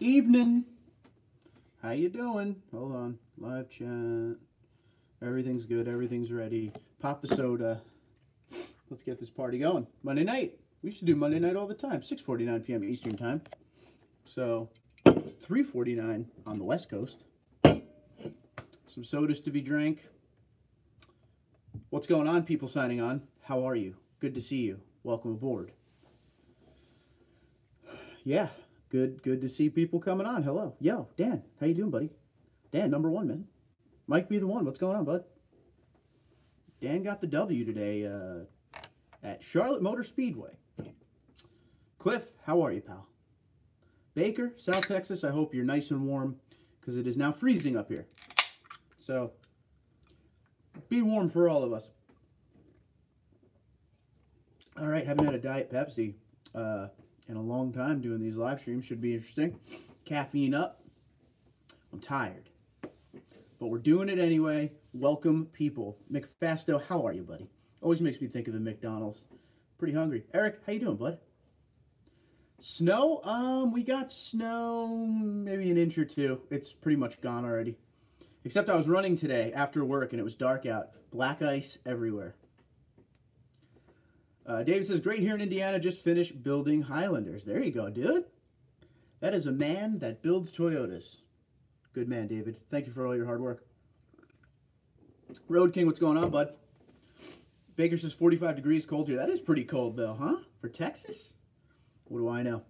Evening. How you doing? Hold on. Live chat. Everything's good. Everything's ready. Pop a soda. Let's get this party going. Monday night. We used to do Monday night all the time. 6:49 p.m. Eastern time. So 3:49 on the West Coast. Some sodas to be drank. What's going on, people signing on? How are you? Good to see you. Welcome aboard. Yeah. Good to see people coming on. Hello. Yo, Dan. How you doing, buddy? Dan, number one, man. Mike be the one. What's going on, bud? Dan got the W today at Charlotte Motor Speedway. Cliff, how are you, pal? Baker, South Texas, I hope you're nice and warm because it is now freezing up here. So, be warm for all of us. All right, haven't had a Diet Pepsi in a long time doing these live streams. Should be interesting. Caffeine up. I'm tired. But we're doing it anyway. Welcome, people. McFasto, how are you, buddy? Always makes me think of the McDonald's. Pretty hungry. Eric, how you doing, bud? Snow? We got snow maybe an inch or two. It's pretty much gone already. Except I was running today after work and it was dark out. Black ice everywhere. David says, great here in Indiana, just finished building Highlanders. There you go, dude. That is a man that builds Toyotas. Good man, David. Thank you for all your hard work. Road King, what's going on, bud? Baker says 45 degrees cold here. That is pretty cold, though, huh? For Texas? What do I know?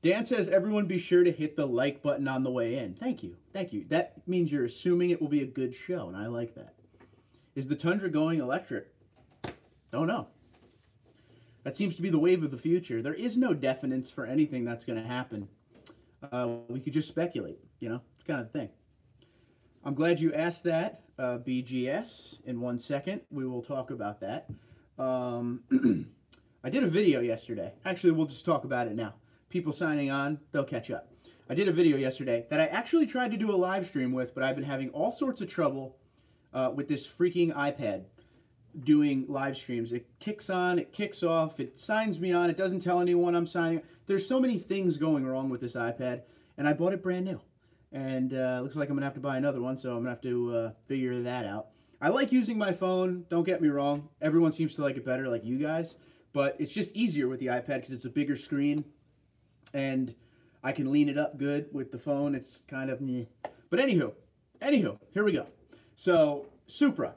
Dan says, everyone be sure to hit the like button on the way in. Thank you. Thank you. That means you're assuming it will be a good show, and I like that. Is the Tundra going electric? Don't know. That seems to be the wave of the future. There is no definites for anything that's going to happen. We could just speculate, you know? It's kind of the thing. I'm glad you asked that, BGS. In 1 second, we will talk about that. I did a video yesterday. Actually, we'll just talk about it now. People signing on, they'll catch up. I did a video yesterday that I actually tried to do a live stream with, but I've been having all sorts of trouble with this freaking iPad doing live streams. It kicks on, it kicks off, it signs me on, it doesn't tell anyone I'm signing. There's so many things going wrong with this iPad, and I bought it brand new. And looks like I'm gonna have to buy another one, so I'm gonna have to figure that out. I like using my phone, don't get me wrong. Everyone seems to like it better, like you guys, but it's just easier with the iPad because it's a bigger screen, and I can lean it up good with the phone. It's kind of meh. But anywho, here we go. So, Supra.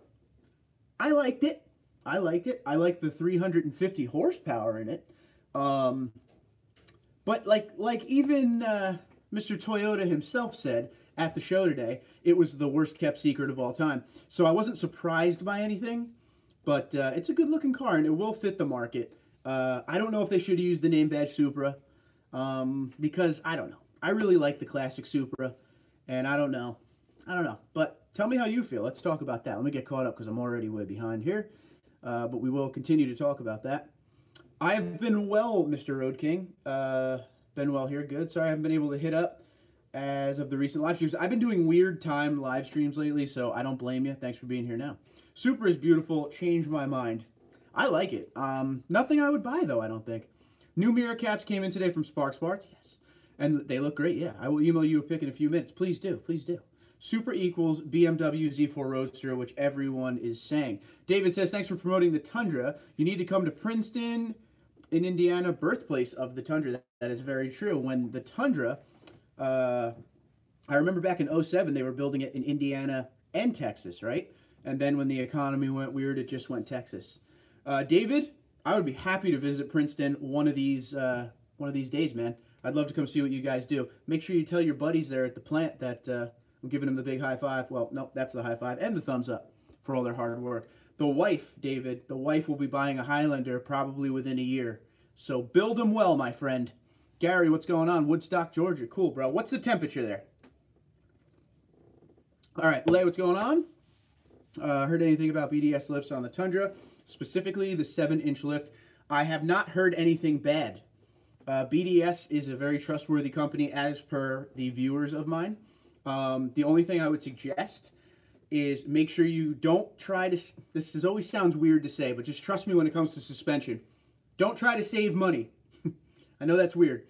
I liked it. I liked it. I like the 350 horsepower in it. But like even Mr. Toyota himself said at the show today, it was the worst kept secret of all time. So I wasn't surprised by anything, but it's a good looking car and it will fit the market. I don't know if they should use the name badge Supra because I don't know. I really like the classic Supra and I don't know. But tell me how you feel. Let's talk about that. Let me get caught up because I'm already way behind here. But we will continue to talk about that. I've been well, Mr. Road King. Been well here. Good. Sorry I haven't been able to hit up as of the recent live streams. I've been doing weird time live streams lately, so I don't blame you. Thanks for being here now. Supra is beautiful. Changed my mind. I like it. Nothing I would buy, though, I don't think. New mirror caps came in today from Sparks Parts. Yes. And they look great, yeah. I will email you a pic in a few minutes. Please do. Please do. Supra equals BMW Z4 Roadster, which everyone is saying. David says, thanks for promoting the Tundra. You need to come to Princeton in Indiana, birthplace of the Tundra. That is very true. When the Tundra, I remember back in 07, they were building it in Indiana and Texas, right? And then when the economy went weird, it just went Texas. David, I would be happy to visit Princeton one of these days, man. I'd love to come see what you guys do. Make sure you tell your buddies there at the plant that I'm giving them the big high five. Well, no, that's the high five and the thumbs up for all their hard work. The wife, David, the wife will be buying a Highlander probably within a year. So build them well, my friend. Gary, what's going on? Woodstock, Georgia. Cool, bro. What's the temperature there? All right, Lay, what's going on? Heard anything about BDS lifts on the Tundra, specifically the 7-inch lift? I have not heard anything bad. BDS is a very trustworthy company as per the viewers of mine. The only thing I would suggest is make sure you don't try to, this always sounds weird to say, but just trust me when it comes to suspension. Don't try to save money. I know that's weird.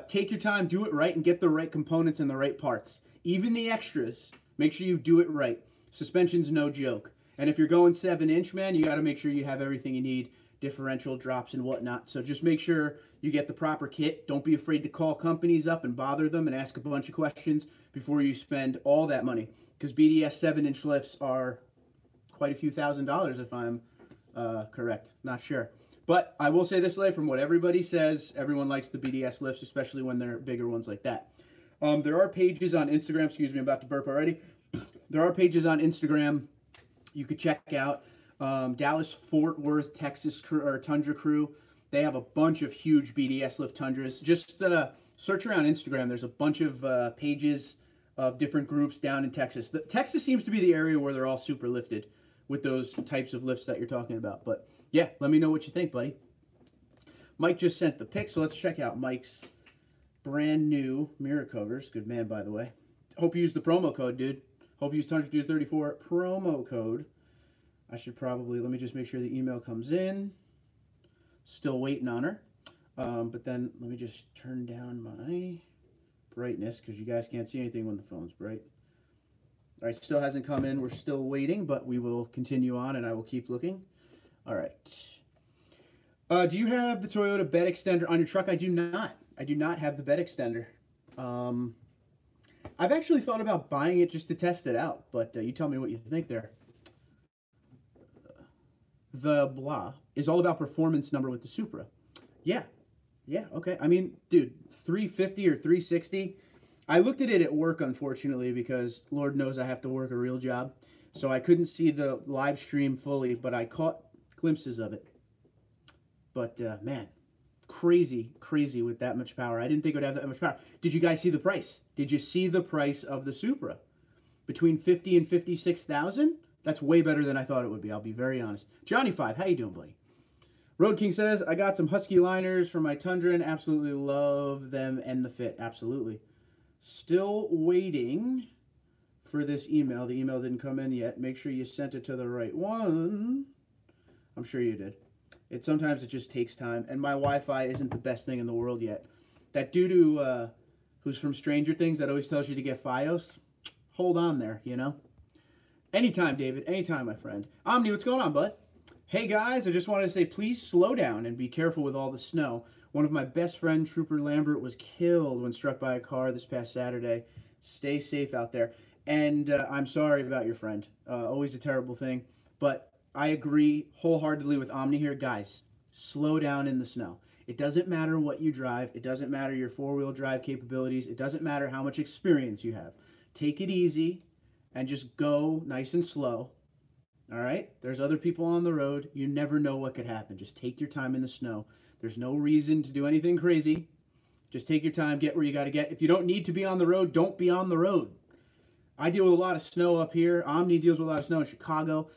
Take your time, do it right, and get the right components and the right parts. Even the extras, make sure you do it right. Suspension's no joke. And if you're going 7-inch, man, you got to make sure you have everything you need, differential drops and whatnot. So just make sure you get the proper kit. Don't be afraid to call companies up and bother them and ask a bunch of questions before you spend all that money. Because BDS 7-inch lifts are quite a few $1,000s if I'm correct. Not sure. But I will say this, from what everybody says, everyone likes the BDS lifts, especially when they're bigger ones like that. There are pages on Instagram. Excuse me, I'm about to burp already. There are pages on Instagram you could check out. Dallas Fort Worth, Texas Tundra crew. They have a bunch of huge BDS lift Tundras. Just search around Instagram. There's a bunch of pages of different groups down in Texas. Texas seems to be the area where they're all super lifted with those types of lifts that you're talking about. But yeah, let me know what you think, buddy. Mike just sent the pic, so let's check out Mike's brand new mirror covers. Good man, by the way. Hope you use the promo code, dude. Hope you use TundraDude34 promo code. I should probably, let me just make sure the email comes in. Still waiting on her. But then let me just turn down my brightness because you guys can't see anything when the phone's bright. All right, still hasn't come in. We're still waiting, but we will continue on and I will keep looking. All right. Do you have the Toyota bed extender on your truck? I do not. I do not have the bed extender. I've actually thought about buying it just to test it out, but you tell me what you think there. The blah is all about performance number with the Supra. Yeah. Yeah, okay. I mean, dude, 350 or 360. I looked at it at work, unfortunately, because Lord knows I have to work a real job. So I couldn't see the live stream fully, but I caught glimpses of it. But, man, crazy, crazy with that much power. I didn't think it would have that much power. Did you guys see the price? Did you see the price of the Supra? Between 50 and 56,000? That's way better than I thought it would be, I'll be very honest. Johnny5, how you doing, buddy? Road King says, I got some Husky liners for my Tundra and absolutely love them and the fit. Absolutely. Still waiting for this email. The email didn't come in yet. Make sure you sent it to the right one. I'm sure you did. Sometimes it just takes time. And my Wi-Fi isn't the best thing in the world yet. That dude who's from Stranger Things that always tells you to get Fios, hold on there, you know? Anytime, David. Anytime, my friend. Omni, what's going on, bud? Hey, guys. I just wanted to say, please slow down and be careful with all the snow. One of my best friends, Trooper Lambert, was killed when struck by a car this past Saturday. Stay safe out there. And I'm sorry about your friend. Always a terrible thing. But I agree wholeheartedly with Omni here. Guys, slow down in the snow. It doesn't matter what you drive. It doesn't matter your four-wheel drive capabilities. It doesn't matter how much experience you have. Take it easy and just go nice and slow. All right? There's other people on the road. You never know what could happen. Just take your time in the snow. There's no reason to do anything crazy. Just take your time, get where you got to get. If you don't need to be on the road, don't be on the road. I deal with a lot of snow up here. Omni deals with a lot of snow in Chicago.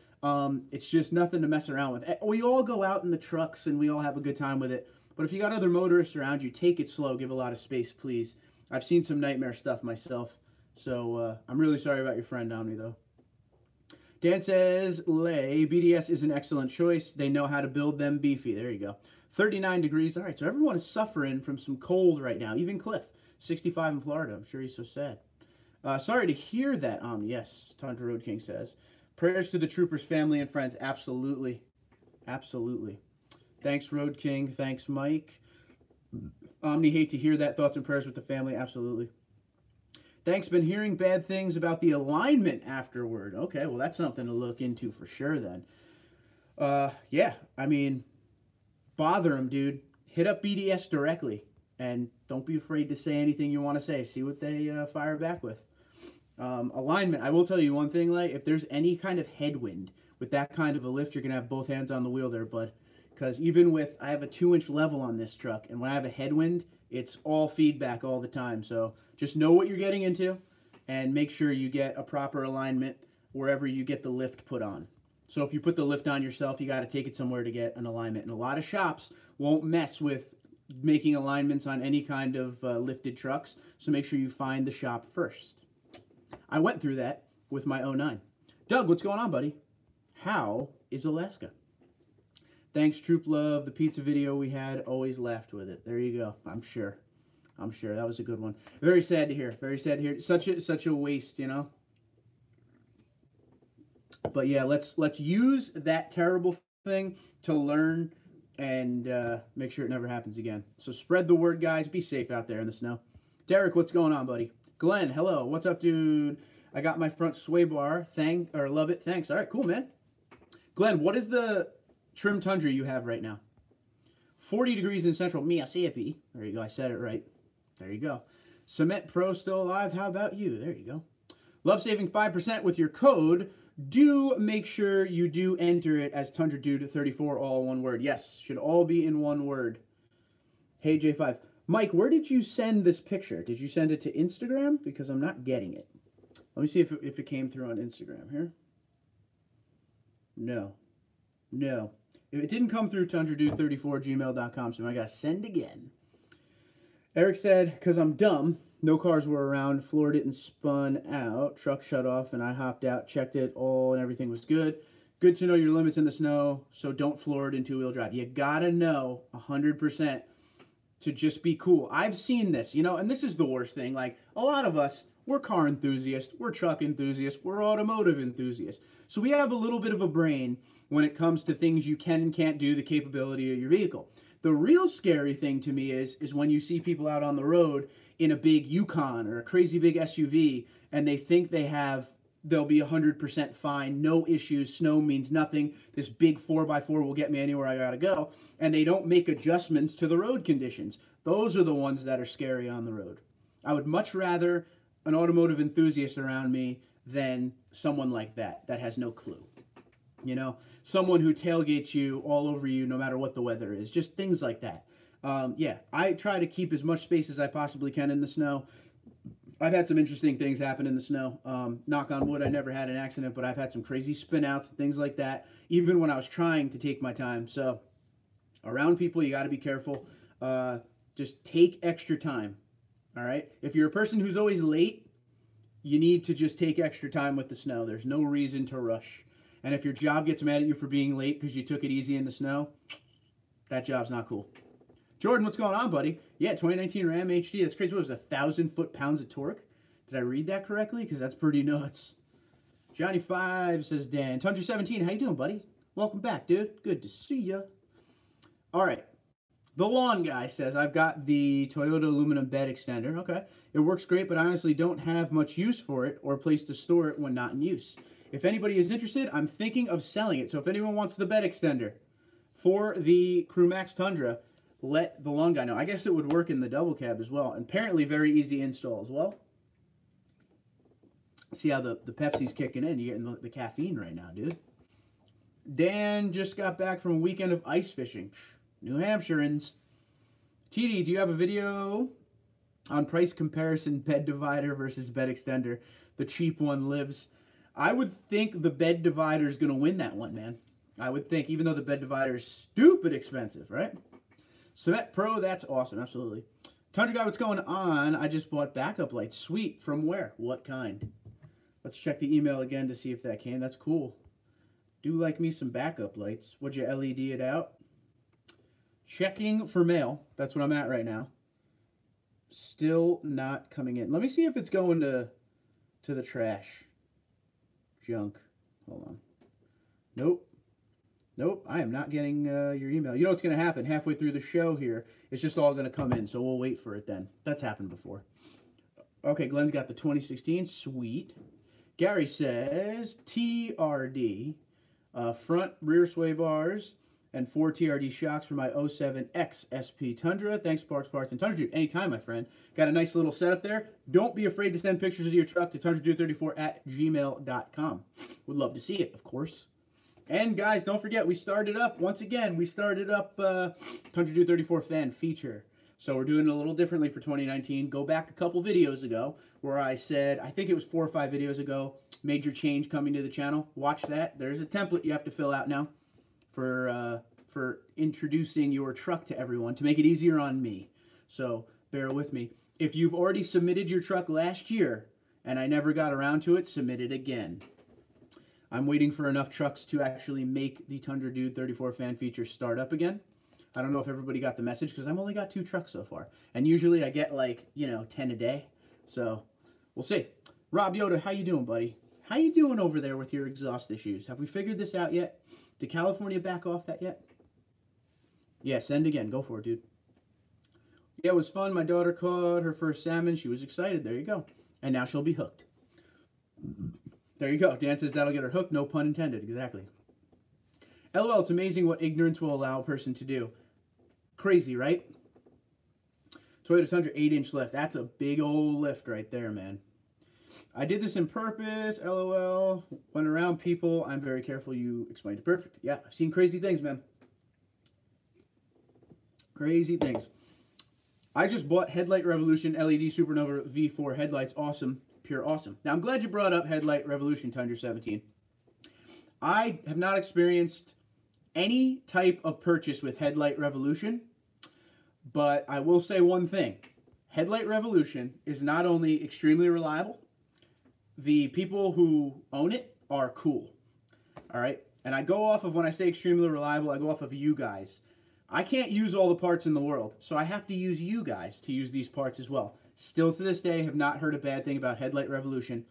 It's just nothing to mess around with. We all go out in the trucks and we all have a good time with it. But if you got other motorists around you, take it slow. Give a lot of space, please. I've seen some nightmare stuff myself. So I'm really sorry about your friend, Omni, though. Dan says, Lay, BDS is an excellent choice. They know how to build them beefy. There you go. 39 degrees. All right, so everyone is suffering from some cold right now. Even Cliff, 65 in Florida. I'm sure he's so sad. Sorry to hear that, Omni. Yes, Tundra Road King says. Prayers to the troopers, family, and friends. Absolutely. Absolutely. Thanks, Road King. Thanks, Mike. Omni, hate to hear that. Thoughts and prayers with the family. Absolutely. Thanks. Been hearing bad things about the alignment afterward. Okay, well, that's something to look into for sure then. Yeah, I mean, bother them, dude. Hit up BDS directly. And don't be afraid to say anything you want to say. See what they fire back with. Alignment, I will tell you one thing, like, if there's any kind of headwind with that kind of a lift, you're going to have both hands on the wheel there, bud. Because even with, I have a 2-inch level on this truck, and when I have a headwind, it's all feedback all the time. So just know what you're getting into and make sure you get a proper alignment wherever you get the lift put on. So if you put the lift on yourself, you got to take it somewhere to get an alignment. And a lot of shops won't mess with making alignments on any kind of lifted trucks. So make sure you find the shop first. I went through that with my 09. Doug, what's going on, buddy? How is Alaska? Thanks, Troop Love. The pizza video we had, always laughed with it. There you go, I'm sure. I'm sure that was a good one. Very sad to hear. Very sad to hear. Such a waste, you know. But yeah, let's use that terrible thing to learn and make sure it never happens again. So spread the word, guys. Be safe out there in the snow. Derek, what's going on, buddy? Glenn, hello. What's up, dude? I got my front sway bar. Love it. Thanks. All right, cool, man. Glenn, what is the trim Tundra you have right now? 40 degrees in central Mississippi. There you go. I said it right. There you go. Cement Pro still alive. How about you? There you go. Love saving 5% with your code. Do make sure you do enter it as TundraDude34, all one word. Yes, should all be in one word. Hey, J5. Mike, where did you send this picture? Did you send it to Instagram? Because I'm not getting it. Let me see if it came through on Instagram here. No. No. If it didn't come through TundraDude34gmail.com, so I got to send again. Eric said, because I'm dumb, no cars were around, floor didn't spun out, truck shut off, and I hopped out, checked it all, and everything was good. Good to know your limits in the snow, so don't floor it in two-wheel drive. You got to know 100% to just be cool. I've seen this, you know, and this is the worst thing. Like, a lot of us, we're car enthusiasts, we're truck enthusiasts, we're automotive enthusiasts. So we have a little bit of a brain when it comes to things you can and can't do, the capability of your vehicle. The real scary thing to me is when you see people out on the road in a big Yukon or a crazy big SUV, and they think they'll be 100% fine, no issues, snow means nothing, this big 4x4 will get me anywhere I gotta go, and they don't make adjustments to the road conditions. Those are the ones that are scary on the road. I would much rather an automotive enthusiast around me than someone like that has no clue. You know, someone who tailgates you all over you no matter what the weather is, just things like that. Yeah, I try to keep as much space as I possibly can in the snow. I've had some interesting things happen in the snow. Knock on wood, I never had an accident, but I've had some crazy spin outs and things like that, even when I was trying to take my time. So around people, you got to be careful. Just take extra time, all right? If you're a person who's always late, you need to just take extra time with the snow. There's no reason to rush. And if your job gets mad at you for being late because you took it easy in the snow, that job's not cool. Jordan, what's going on, buddy? Yeah, 2019 Ram HD. That's crazy. What was it, 1,000 foot-pounds of torque? Did I read that correctly? Because that's pretty nuts. Johnny 5 says, Dan. Tundra 17, how you doing, buddy? Welcome back, dude. Good to see ya. All right. The Lawn Guy says, I've got the Toyota aluminum bed extender. Okay. It works great, but I honestly don't have much use for it or a place to store it when not in use. If anybody is interested, I'm thinking of selling it. So if anyone wants the bed extender for the Crew Max Tundra, let the Lawn Guy know. I guess it would work in the double cab as well. And apparently very easy install as well. See how the Pepsi's kicking in. You're getting the caffeine right now, dude. Dan just got back from a weekend of ice fishing. New Hampshireans. TD, do you have a video on price comparison bed divider versus bed extender? The cheap one lives. I would think the bed divider is going to win that one, man. I would think, even though the bed divider is stupid expensive, right? Cement Pro, that's awesome, absolutely. Tundra Guy, what's going on? I just bought backup lights. Sweet. From where? What kind? Let's check the email again to see if that came. That's cool. Do like me some backup lights. Would you LED it out? Checking for mail. That's what I'm at right now. Still not coming in. Let me see if it's going to the trash. Junk. Hold on. Nope. Nope, I am not getting your email. You know what's going to happen halfway through the show here? It's just all going to come in, so we'll wait for it then. That's happened before. Okay, Glenn's got the 2016. Sweet. Gary says TRD, front rear sway bars, and 4 TRD shocks for my 07 XSP Tundra. Thanks, Parts, and TundraDude. Anytime, my friend. Got a nice little setup there. Don't be afraid to send pictures of your truck to TundraDude34@gmail.com. Would love to see it, of course. And guys, don't forget, we started up TundraDude34 fan feature. So we're doing it a little differently for 2019. Go back a couple videos ago where I said, I think it was 4 or 5 videos ago, major change coming to the channel. Watch that. There's a template you have to fill out now for introducing your truck to everyone to make it easier on me. So bear with me. If you've already submitted your truck last year and I never got around to it, submit it again. I'm waiting for enough trucks to actually make the TundraDude34 fan feature start up again. I don't know if everybody got the message because I've only got 2 trucks so far. And usually I get like, 10 a day. So we'll see. Rob Yoda, how you doing, buddy? How you doing over there with your exhaust issues? Have we figured this out yet? Did California back off that yet? Yeah, send again. Go for it, dude. Yeah, it was fun. My daughter caught her first salmon. She was excited. There you go. And now she'll be hooked. There you go. Dan says that'll get her hooked. No pun intended. Exactly. LOL, it's amazing what ignorance will allow a person to do. Crazy, right? Toyota Tundra 8-inch lift. That's a big old lift right there, man. I did this on purpose. LOL. Went around people. I'm very careful. You explained it perfect. Yeah, I've seen crazy things, man. Crazy things. I just bought Headlight Revolution LED Supernova V4 headlights. Awesome. Pure awesome. Now, I'm glad you brought up Headlight Revolution Tundra 17. I have not experienced any type of purchase with Headlight Revolution, but I will say one thing. Headlight Revolution is not only extremely reliable, the people who own it are cool. All right? And I go off of, when I say extremely reliable, I go off of you guys. I can't use all the parts in the world, so I have to use you guys to use these parts as well. Still to this day, have not heard a bad thing about Headlight Revolution.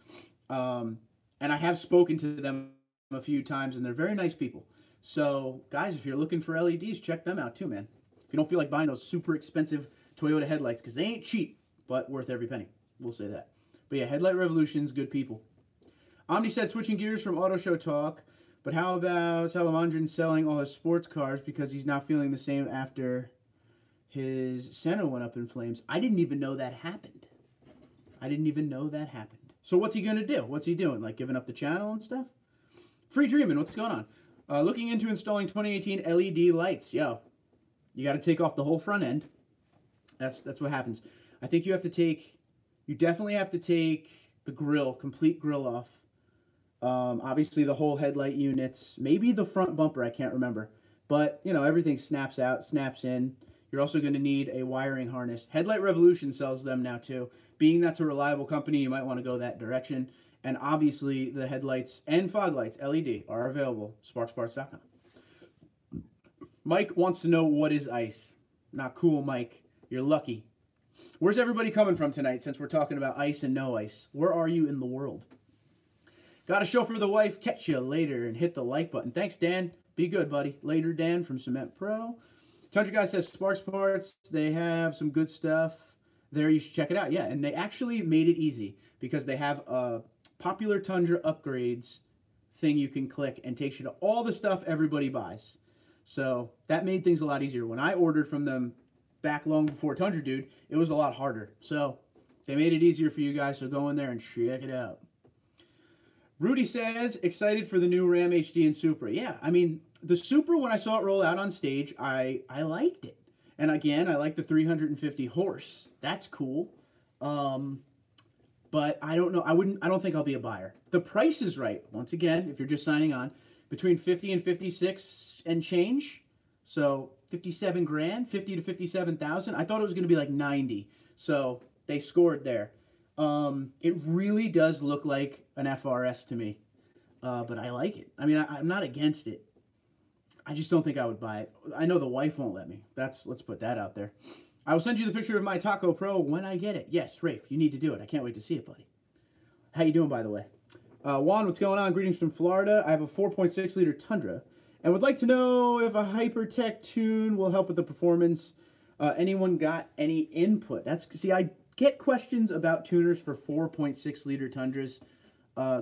And I have spoken to them a few times, and they're very nice people. So, guys, if you're looking for LEDs, check them out too, man. If you don't feel like buying those super expensive Toyota headlights, because they ain't cheap, but worth every penny. We'll say that. But yeah, Headlight Revolution's good people. Omni said, switching gears from auto show talk, but how about Salamandrin selling all his sports cars because he's not feeling the same after his Senna went up in flames? I didn't even know that happened. I didn't even know that happened. So what's he going to do? What's he doing? Like giving up the channel and stuff? Free Dreamin', what's going on? Looking into installing 2018 LED lights. Yo, you got to take off the whole front end. That's what happens. I think you definitely have to take the grill, complete grill off. Obviously the whole headlight units, maybe the front bumper, I can't remember. But, everything snaps out, snaps in. You're also going to need a wiring harness. Headlight Revolution sells them now too. Being that's a reliable company, you might want to go that direction. And obviously the headlights and fog lights, LED, are available. SparksParts.com. Mike wants to know what is ice. Not cool, Mike. You're lucky. Where's everybody coming from tonight since we're talking about ice and no ice? Where are you in the world? Got a show for the wife. Catch you later and hit the like button. Thanks, Dan. Be good, buddy. Later, Dan from Cement Pro. Tundra Guy says Sparks Parts. They have some good stuff there. You should check it out. Yeah, and they actually made it easy because they have a popular Tundra upgrades thing you can click and takes you to all the stuff everybody buys. So that made things a lot easier. When I ordered from them back long before Tundra Dude, it was a lot harder. So they made it easier for you guys, so go in there and check it out. Rudy says, excited for the new Ram HD and Supra. Yeah, I mean, the Supra, when I saw it roll out on stage, I liked it. And again, I like the 350 horse. That's cool. But I don't know. I don't think I'll be a buyer. The price is right. Once again, if you're just signing on, between 50 and 56 and change. So 57 grand, 50 to 57,000. I thought it was going to be like 90. So they scored there. It really does look like an FRS to me. But I like it. I mean, I'm not against it. I just don't think I would buy it. I know the wife won't let me. Let's put that out there. I will send you the picture of my Taco Pro when I get it. Yes, Rafe, you need to do it. I can't wait to see it, buddy. How you doing, by the way? Juan, what's going on? Greetings from Florida. I have a 4.6 liter Tundra and would like to know if a Hypertech tune will help with the performance. Anyone got any input? See, I get questions about tuners for 4.6 liter Tundras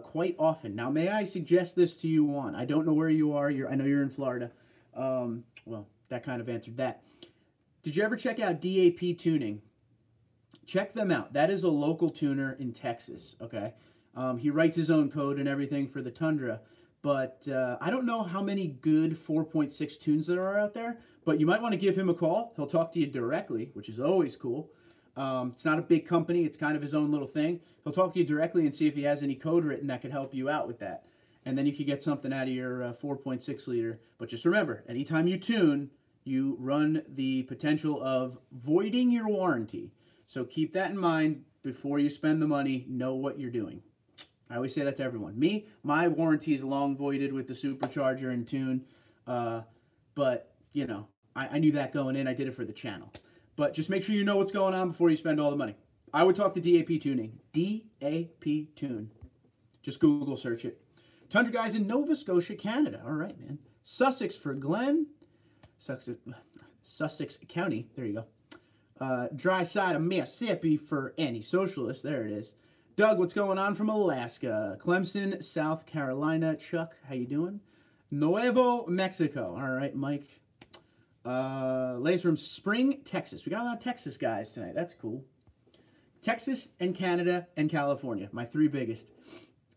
quite often. Now, may I suggest this to you, Juan? I don't know where you are. I know you're in Florida. Well, that kind of answered that. Did you ever check out DAP Tuning? Check them out. That is a local tuner in Texas, okay? He writes his own code and everything for the Tundra, but I don't know how many good 4.6 tunes there are out there, but you might want to give him a call. He'll talk to you directly, which is always cool. It's not a big company. It's kind of his own little thing. He'll talk to you directly and see if he has any code written that could help you out with that. And then you could get something out of your 4.6 liter. But just remember, anytime you tune, you run the potential of voiding your warranty. So keep that in mind before you spend the money. Know what you're doing. I always say that to everyone. My warranty is long voided with the supercharger and tune. But, I knew that going in. I did it for the channel. But just make sure you know what's going on before you spend all the money. I would talk to DAP Tuning. DAP Tune. Just Google search it. Tundra guys in Nova Scotia, Canada. All right, man. Sussex for Glenn. Sussex County. There you go. Dry side of Mississippi for any socialist. There it is. Doug, what's going on from Alaska? Clemson, South Carolina. Chuck, how you doing? Nuevo Mexico. All right, Mike. Lays from Spring, Texas. We got a lot of Texas guys tonight. That's cool. Texas and Canada and California. My three biggest.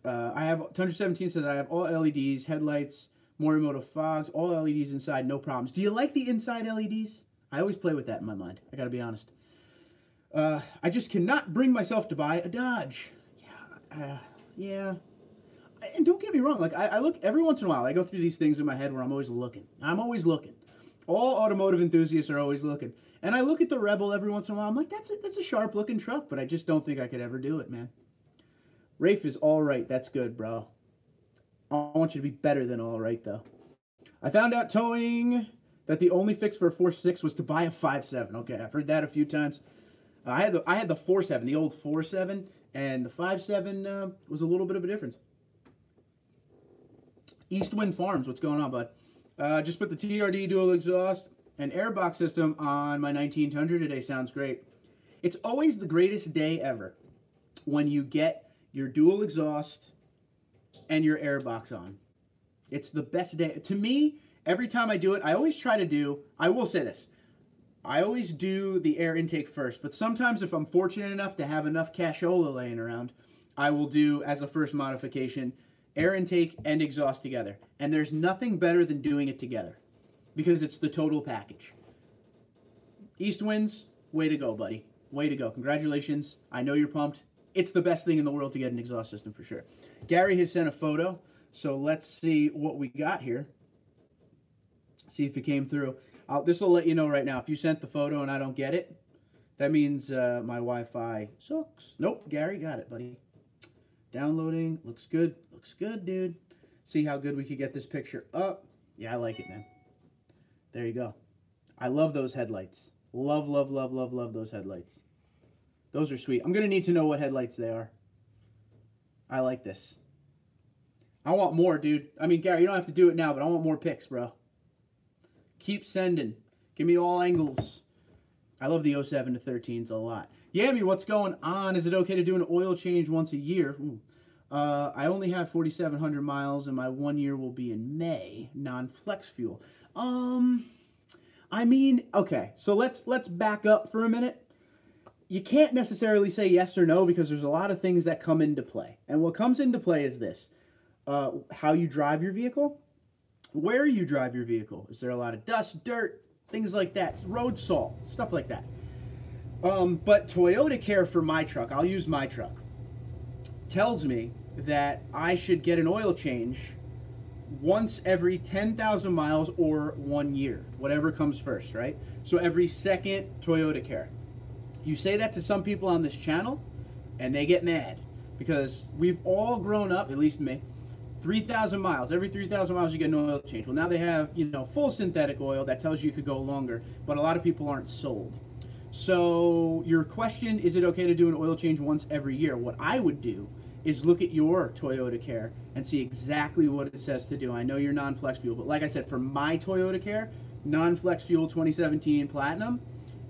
I have TundraDude34 says I have all LEDs, headlights, Morimoto fogs, all LEDs inside, no problems. Do you like the inside LEDs? I always play with that in my mind. I gotta be honest. I just cannot bring myself to buy a Dodge. Yeah. And don't get me wrong. Like I look every once in a while. I go through these things in my head where I'm always looking. All automotive enthusiasts are always looking. And I look at the Rebel every once in a while. I'm like, that's a sharp looking truck, but I just don't think I could ever do it, man. Rafe is all right. That's good, bro. I want you to be better than all right, though. I found out towing that the only fix for a 4.6 was to buy a 5.7. Okay, I've heard that a few times. I had the 4.7, the old 4.7, and the 5.7 was a little bit of a difference. EastWind Farms, what's going on, bud? Just put the TRD dual exhaust and airbox system on my 19 Tundra today. Sounds great. It's always the greatest day ever when you get your dual exhaust and your airbox on. It's the best day. To me, every time I do it, I always try to do, I will say this, I always do the air intake first, but sometimes if I'm fortunate enough to have enough cashola laying around, I will do, as a first modification, air intake and exhaust together. And there's nothing better than doing it together because it's the total package. EastWinds, way to go, buddy. Way to go. Congratulations. I know you're pumped. It's the best thing in the world to get an exhaust system for sure. Gary has sent a photo, so let's see what we got here. See if it came through. This will let you know right now. If you sent the photo and I don't get it, that means my Wi-Fi sucks. Nope, Gary got it, buddy. Downloading. Looks good. Looks good, dude. See how good we could get this picture up. Yeah, I like it, man. There you go. I love those headlights. Love, love, love, love, love those headlights. Those are sweet. I'm going to need to know what headlights they are. I like this. I want more, dude. I mean, Gary, you don't have to do it now, but I want more pics, bro. Keep sending. Give me all angles. I love the 07 to 13s a lot. Yami, what's going on? Is it okay to do an oil change once a year? I only have 4,700 miles, and my 1 year will be in May. Non-flex fuel. I mean, okay. So let's back up for a minute. You can't necessarily say yes or no because there's a lot of things that come into play. And what comes into play is this. How you drive your vehicle, where you drive your vehicle. Is there a lot of dust, dirt, things like that, road salt, stuff like that. But Toyota Care for my truck, I'll use my truck, tells me that I should get an oil change once every 10,000 miles or 1 year, whatever comes first, right? So every second Toyota Care. You say that to some people on this channel, and they get mad because we've all grown up, at least me, 3,000 miles. Every 3,000 miles you get an oil change. Well, now they have, you know, full synthetic oil that tells you could go longer, but a lot of people aren't sold. So your question, is it okay to do an oil change once every year? What I would do is look at your Toyota Care and see exactly what it says to do. I know you're non-flex fuel, but like I said, for my Toyota Care, non-flex fuel 2017 Platinum,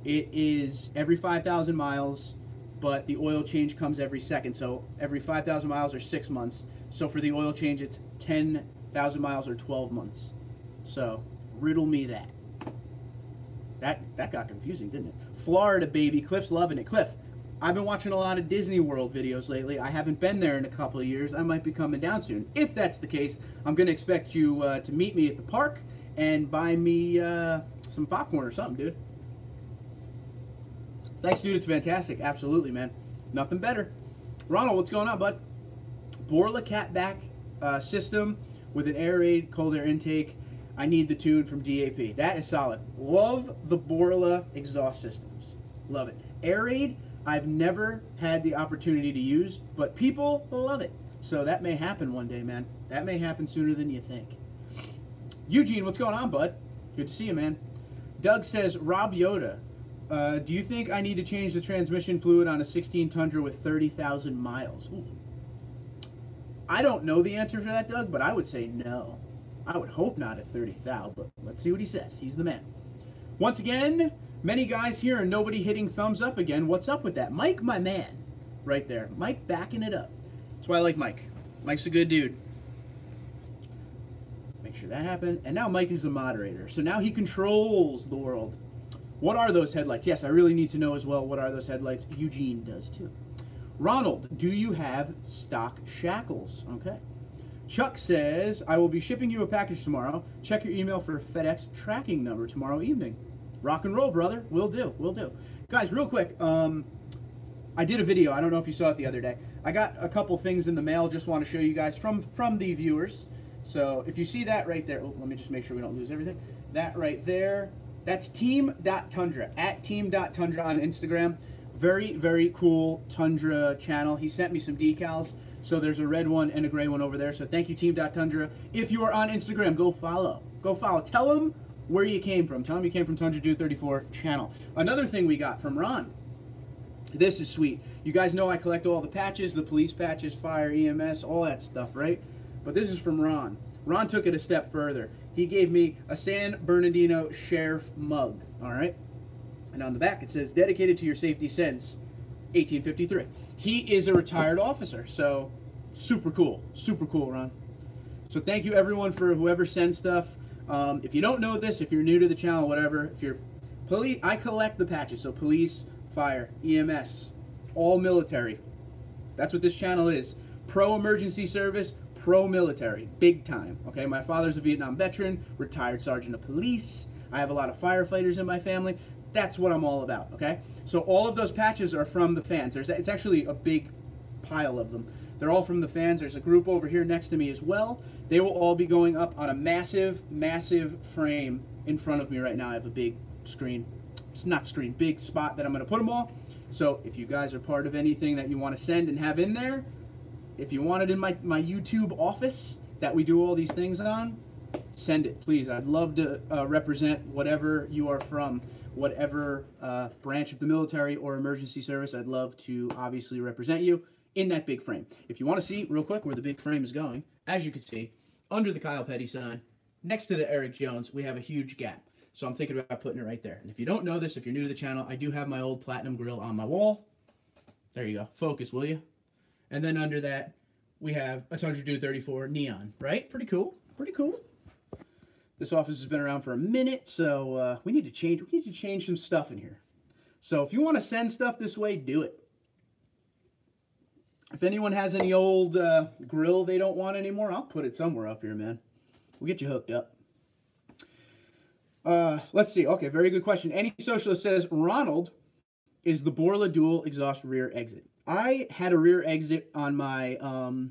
it is every 5,000 miles, but the oil change comes every second. So every 5,000 miles or 6 months. So for the oil change, it's 10,000 miles or 12 months. So riddle me that. That got confusing, didn't it? Florida, baby. Cliff's loving it. Cliff, I've been watching a lot of Disney World videos lately. I haven't been there in a couple of years. I might be coming down soon. If that's the case, I'm going to expect you to meet me at the park and buy me some popcorn or something, dude. Thanks, dude. It's fantastic. Absolutely, man. Nothing better. Ronald, what's going on, bud? Borla catback system with an air raid, cold air intake. I need the tune from DAP. That is solid. Love the Borla exhaust systems. Love it. Air raid, I've never had the opportunity to use, but people love it. So that may happen one day, man. That may happen sooner than you think. Eugene, what's going on, bud? Good to see you, man. Doug says, Rob Yoda, do you think I need to change the transmission fluid on a 16 Tundra with 30,000 miles? Ooh. I don't know the answer for that, Doug, but I would say no. I would hope not at 30,000, but let's see what he says. He's the man. Once again, many guys here and nobody hitting thumbs up again. What's up with that? Mike, my man, right there. Mike backing it up. That's why I like Mike. Mike's a good dude. Make sure that happened. And now Mike is the moderator. So now he controls the world. What are those headlights? Yes, I really need to know as well. What are those headlights? Eugene does too. Ronald, do you have stock shackles? Okay. Chuck says, I will be shipping you a package tomorrow. Check your email for FedEx tracking number tomorrow evening. Rock and roll, brother. Will do. Will do. Guys, real quick. I did a video. I don't know if you saw it the other day. I got a couple things in the mail. Just want to show you guys from the viewers. So if you see that right there, oh, let me just make sure we don't lose everything. That right there, that's team.tundra, at team.tundra on Instagram. Very, very cool Tundra channel. He sent me some decals. So there's a red one and a gray one over there. So thank you, team.tundra. If you are on Instagram, go follow. Go follow. Tell them where you came from. Tell them you came from TundraDude34 channel. Another thing we got from Ron. This is sweet. You guys know I collect all the patches, the police patches, fire, EMS, all that stuff, right? But this is from Ron. Ron took it a step further. He gave me a San Bernardino Sheriff mug, all right? And on the back it says, dedicated to your safety since 1853. He is a retired officer, so super cool, Ron. So thank you everyone for whoever sends stuff. If you don't know this, if you're new to the channel, whatever, if you're police, I collect the patches, so police, fire, EMS, all military. That's what this channel is. Pro emergency service, pro military, big time. Okay, my father's a Vietnam veteran, retired sergeant of police. I have a lot of firefighters in my family. That's what I'm all about, okay? So all of those patches are from the fans. It's actually a big pile of them. They're all from the fans. There's a group over here next to me as well. They will all be going up on a massive, massive frame in front of me right now. I have a big screen. It's not screen, big spot that I'm going to put them all. So if you guys are part of anything that you want to send and have in there, if you want it in my YouTube office that we do all these things on, send it, please. I'd love to represent whatever you are from, whatever branch of the military or emergency service. I'd love to obviously represent you in that big frame. If you want to see real quick where the big frame is going, as you can see, under the Kyle Petty sign, next to the Eric Jones, we have a huge gap. So I'm thinking about putting it right there. And if you don't know this, if you're new to the channel, I do have my old platinum grill on my wall. There you go. Focus, will you? And then under that, we have a TundraDude34 neon, right? Pretty cool. Pretty cool. This office has been around for a minute, so we need to change some stuff in here. So if you want to send stuff this way, do it. If anyone has any old grill they don't want anymore, I'll put it somewhere up here, man. We'll get you hooked up. Let's see. Okay, very good question. Any Socialist says, Ronald is the Borla dual exhaust rear exit. I had a rear exit on my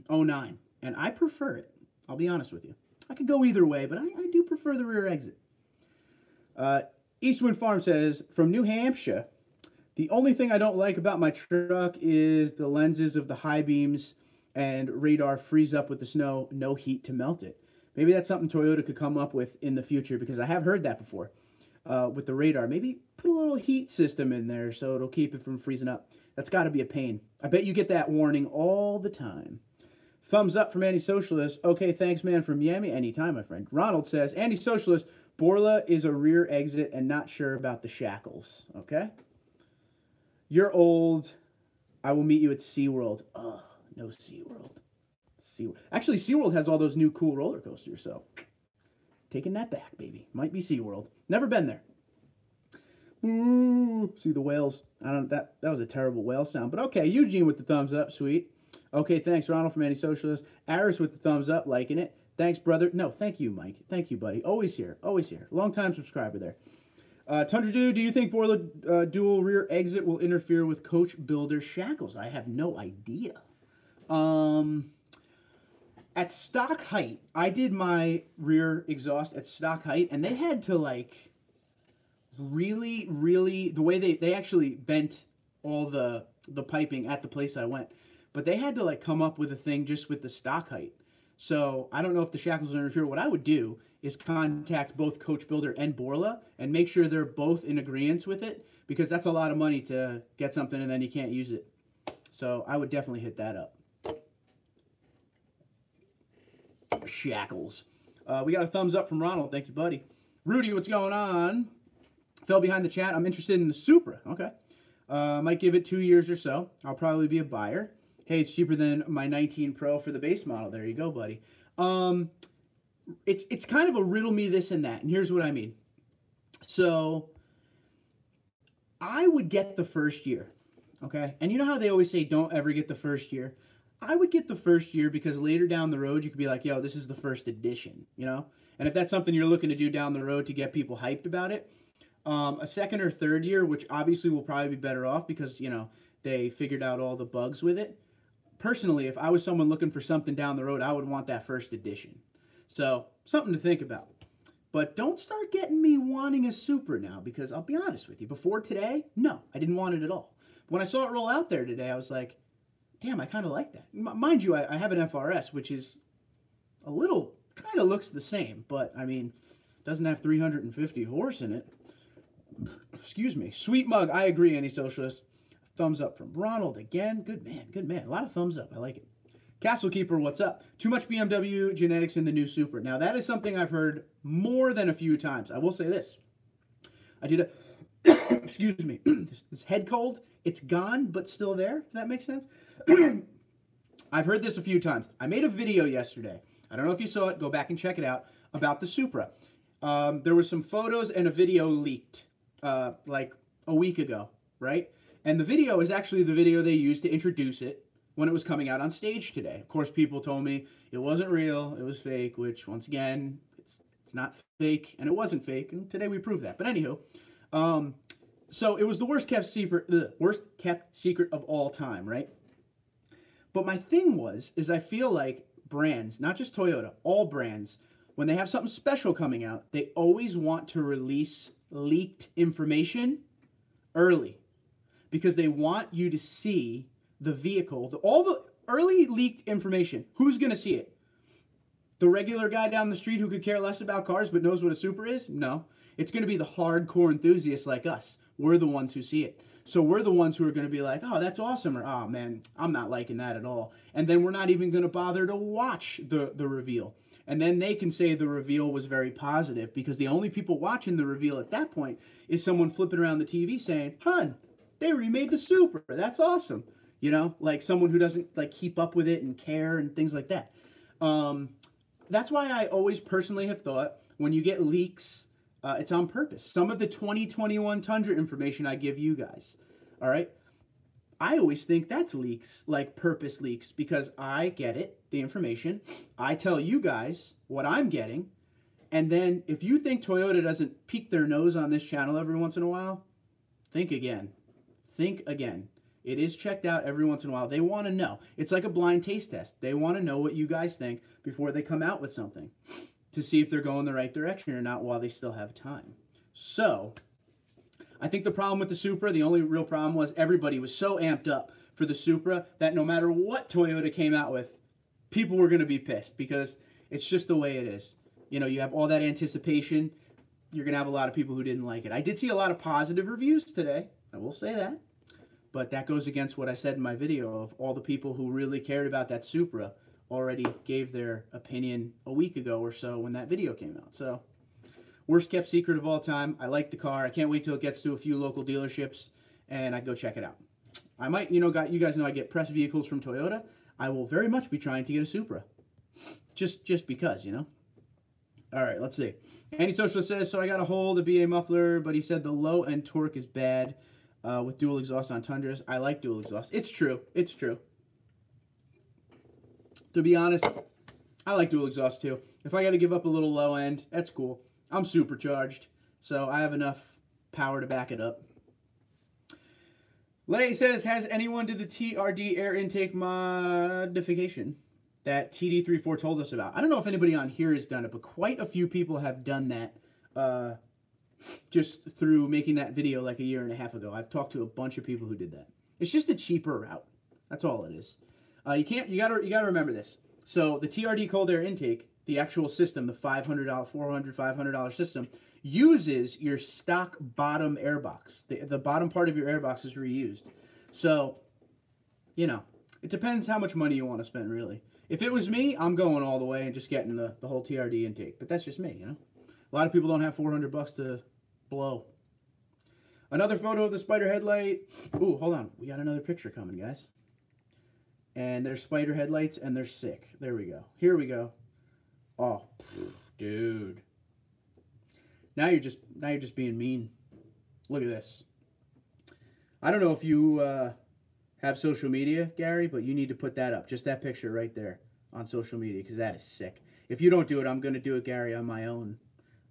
09, and I prefer it. I'll be honest with you. I could go either way, but I do prefer the rear exit. EastWind Farm says, from New Hampshire, the only thing I don't like about my truck is the lenses of the high beams and radar freeze up with the snow, no heat to melt it. Maybe that's something Toyota could come up with in the future, because I have heard that before with the radar. Maybe put a little heat system in there so it'll keep it from freezing up. That's got to be a pain. I bet you get that warning all the time. Thumbs up from Andy Socialist. Okay, thanks, man, from Miami. Anytime, my friend. Ronald says, Andy Socialist, Borla is a rear exit and not sure about the shackles. Okay? You're old. I will meet you at SeaWorld. Oh, no SeaWorld. Actually, SeaWorld has all those new cool roller coasters, so taking that back, baby. Might be SeaWorld. Never been there. Ooh, see the whales. I don't. That was a terrible whale sound, but okay. Eugene with the thumbs up, sweet. Okay, thanks, Ronald from Anti-Socialist. Aris with the thumbs up, liking it. Thanks, brother. No, thank you, Mike. Thank you, buddy. Always here. Always here. Long-time subscriber there. TundraDude, do you think Borla dual rear exit will interfere with coach builder shackles? I have no idea. At stock height, I did my rear exhaust at stock height, and they had to, like, really, the way they actually bent all the piping at the place I went. But they had to, like, come up with a thing just with the stock height. So I don't know if the shackles will interfere. What I would do is contact both Coach Builder and Borla and make sure they're both in agreement with it, because that's a lot of money to get something and then you can't use it. So I would definitely hit that up. Shackles. We got a thumbs up from Ronald. Thank you, buddy. Rudy, what's going on? Fell behind the chat. I'm interested in the Supra. Okay. Might give it 2 years or so. I'll probably be a buyer. Hey, it's cheaper than my 19 Pro for the base model. There you go, buddy. It's kind of a riddle me this and that, and here's what I mean. So I would get the first year, okay? And you know how they always say don't ever get the first year? I would get the first year because later down the road you could be like, yo, this is the first edition, you know? And if that's something you're looking to do down the road to get people hyped about it, a second or third year, which obviously will probably be better off because, you know, they figured out all the bugs with it. Personally, if I was someone looking for something down the road, I would want that first edition. So, something to think about. But don't start getting me wanting a Supra now, because I'll be honest with you, before today, no, I didn't want it at all. When I saw it roll out there today, I was like, damn, I kind of like that. Mind you, I have an FRS, which is a little, kind of looks the same, but, I mean, doesn't have 350 horse in it. Excuse me. Sweet mug, I agree, anti-socialist. Thumbs up from Ronald again. Good man, good man. A lot of thumbs up. I like it. Castle Keeper, what's up? Too much BMW genetics in the new Supra. Now, that is something I've heard more than a few times. I will say this. I did a, excuse me, this head cold. It's gone, but still there, if that makes sense. I've heard this a few times. I made a video yesterday. I don't know if you saw it. Go back and check it out, about the Supra. There was some photos and a video leaked like a week ago, right? And the video is actually the video they used to introduce it when it was coming out on stage today. Of course, people told me it wasn't real, it was fake, which, once again, it's not fake, and it wasn't fake, and today we proved that. But anywho, so it was the worst kept secret of all time, right? But my thing is I feel like brands, not just Toyota, all brands, when they have something special coming out, they always want to release leaked information early, because they want you to see the vehicle, all the early leaked information. Who's going to see it? The regular guy down the street who could care less about cars but knows what a Supra is? No. It's going to be the hardcore enthusiasts like us. We're the ones who see it. So we're the ones who are going to be like, oh, that's awesome, or oh, man, I'm not liking that at all. And then we're not even going to bother to watch the reveal. And then they can say the reveal was very positive, because the only people watching the reveal at that point is someone flipping around the TV saying, hun, they remade the Supra. That's awesome. You know, like someone who doesn't like keep up with it and care and things like that. That's why I always personally have thought when you get leaks, it's on purpose. Some of the 2021 Tundra information I give you guys, all right? I always think that's leaks, like purpose leaks, because I get it, the information. I tell you guys what I'm getting. And then if you think Toyota doesn't peek their nose on this channel every once in a while, think again. Think again. It is checked out every once in a while. They want to know. It's like a blind taste test. They want to know what you guys think before they come out with something, to see if they're going the right direction or not while they still have time. So I think the problem with the Supra, the only real problem was everybody was so amped up for the Supra that no matter what Toyota came out with, people were going to be pissed, because it's just the way it is. You know, you have all that anticipation. You're going to have a lot of people who didn't like it. I did see a lot of positive reviews today. I will say that. But that goes against what I said in my video of all the people who really cared about that Supra already gave their opinion a week ago or so when that video came out. So, worst kept secret of all time. I like the car. I can't wait till it gets to a few local dealerships and I go check it out. I might, you guys know I get press vehicles from Toyota. I will very much be trying to get a Supra. Just because, you know. All right, let's see. Anti-Socialist says, so I got a hold of BA muffler, but he said the low end torque is bad with dual exhaust on Tundras. I like dual exhaust. It's true. It's true. To be honest, I like dual exhaust too. If I got to give up a little low end, that's cool. I'm supercharged, so I have enough power to back it up. Lay says, has anyone did the TRD air intake modification that TD34 told us about? I don't know if anybody on here has done it, but quite a few people have done that just through making that video like a year and a half ago. I've talked to a bunch of people who did that. It's just a cheaper route. That's all it is. You gotta remember this. So the TRD cold air intake, the actual system, the $500, $500 system, uses your stock bottom airbox. The bottom part of your airbox is reused. So, you know, it depends how much money you want to spend, really. If it was me, I'm going all the way and just getting the whole TRD intake. But that's just me, you know. A lot of people don't have $400 to blow. Another photo of the Spider headlight. Ooh, hold on. We got another picture coming, guys. And there's Spider headlights, and they're sick. There we go. Here we go. Oh, dude. Now you're just being mean. Look at this. I don't know if you have social media, Gary, but you need to put that up. Just that picture right there on social media, because that is sick. If you don't do it, I'm going to do it, Gary, on my own.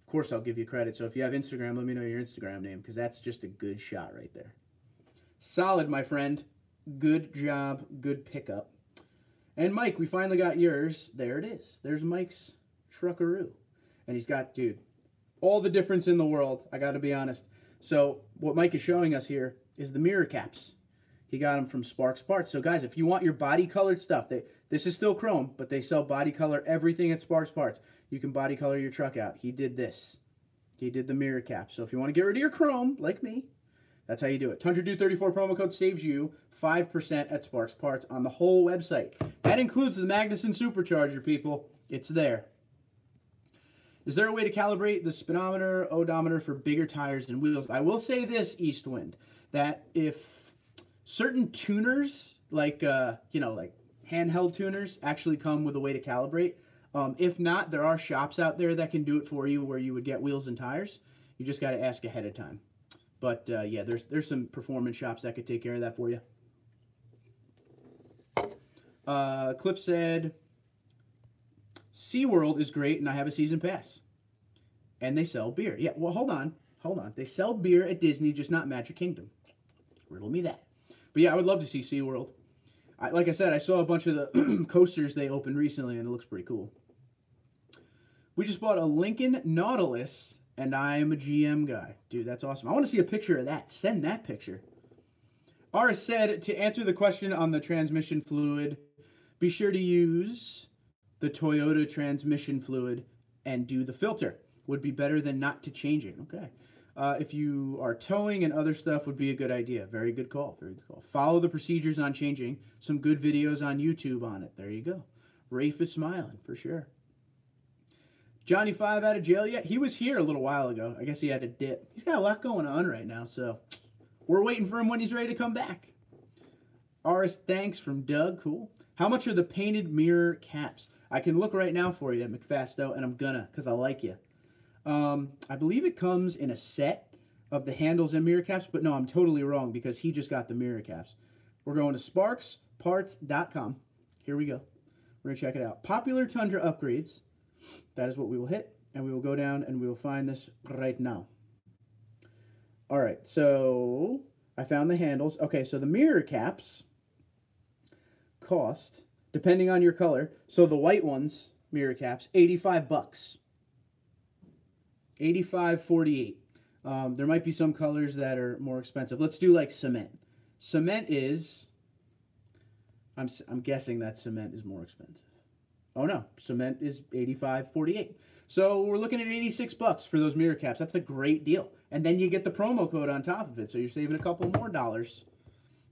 Of course, I'll give you credit. So if you have Instagram, let me know your Instagram name, because that's just a good shot right there. Solid, my friend. Good job. Good pickup. And Mike, we finally got yours. There it is. There's Mike's truckaroo. And he's got, dude, all the difference in the world. I got to be honest. So what Mike is showing us here is the mirror caps. He got them from Sparks Parts. So guys, if you want your body colored stuff, this is still chrome, but they sell body color everything at Sparks Parts. You can body color your truck out. He did this. He did the mirror cap. So if you want to get rid of your chrome, like me, that's how you do it. TundraDude34 promo code saves you 5% at Sparks Parts on the whole website. That includes the Magnuson Supercharger, people. It's there. Is there a way to calibrate the speedometer, odometer for bigger tires and wheels? I will say this, EastWind, that if certain tuners, like, like handheld tuners, actually come with a way to calibrate. If not, there are shops out there that can do it for you where you would get wheels and tires. You just got to ask ahead of time. But, yeah, there's some performance shops that could take care of that for you. Cliff said, SeaWorld is great, and I have a season pass. And they sell beer. Yeah, well, hold on. They sell beer at Disney, just not Magic Kingdom. Riddle me that. But, yeah, I would love to see SeaWorld. Like I said, I saw a bunch of the coasters they opened recently, and it looks pretty cool. We just bought a Lincoln Nautilus, and I am a GM guy. Dude, that's awesome. I want to see a picture of that. Send that picture. Ara said, to answer the question on the transmission fluid, be sure to use the Toyota transmission fluid and do the filter. Would be better than not to change it. Okay. If you are towing and other stuff, would be a good idea. Very good call. Very good call. Follow the procedures on changing. Some good videos on YouTube on it. There you go. Rafe is smiling for sure. Johnny 5 out of jail yet? He was here a little while ago. I guess he had a dip. He's got a lot going on right now, so we're waiting for him when he's ready to come back. RS thanks from Doug. Cool. How much are the painted mirror caps? I can look right now for you, McFasto, and I'm gonna, because I like you. I believe it comes in a set of the handles and mirror caps, but no, I'm totally wrong because he just got the mirror caps. We're going to sparksparts.com. Here we go. We're going to check it out. Popular Tundra upgrades. That is what we will hit, and we will go down and we will find this right now. All right, so I found the handles. Okay, so the mirror caps cost, depending on your color, so the white ones, mirror caps, $85. $85.48. There might be some colors that are more expensive. Let's do like cement. Cement is, I'm guessing that cement is more expensive. Oh no, cement is $85.48. So we're looking at $86 for those mirror caps. That's a great deal. And then you get the promo code on top of it, so you're saving a couple more dollars.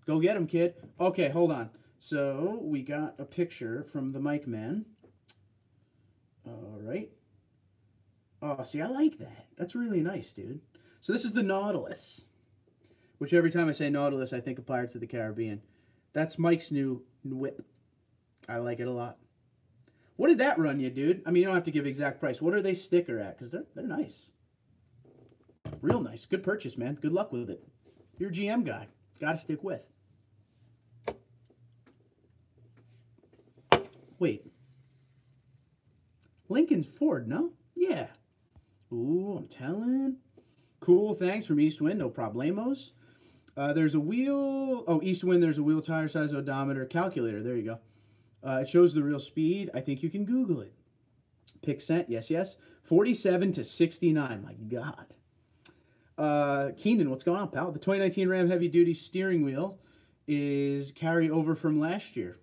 Go get them, kid. Okay, hold on. So we got a picture from the mic man. All right. Oh, see, I like that. That's really nice, dude. So this is the Nautilus, which every time I say Nautilus, I think of Pirates of the Caribbean. That's Mike's new whip. I like it a lot. What did that run you, dude? I mean, you don't have to give exact price. What are they sticker at? Because they're nice. Real nice. Good purchase, man. Good luck with it. You're a GM guy. Got to stick with. Wait. Lincoln's Ford, no? Yeah. Ooh, I'm telling. Cool, thanks from EastWind, no problemos. There's a wheel. Oh, EastWind, there's a wheel tire size odometer calculator. There you go. It shows the real speed. I think you can Google it. Pick cent, yes, yes. 47 to 69, my God. Keenan, what's going on, pal? The 2019 Ram Heavy Duty steering wheel is carry over from last year.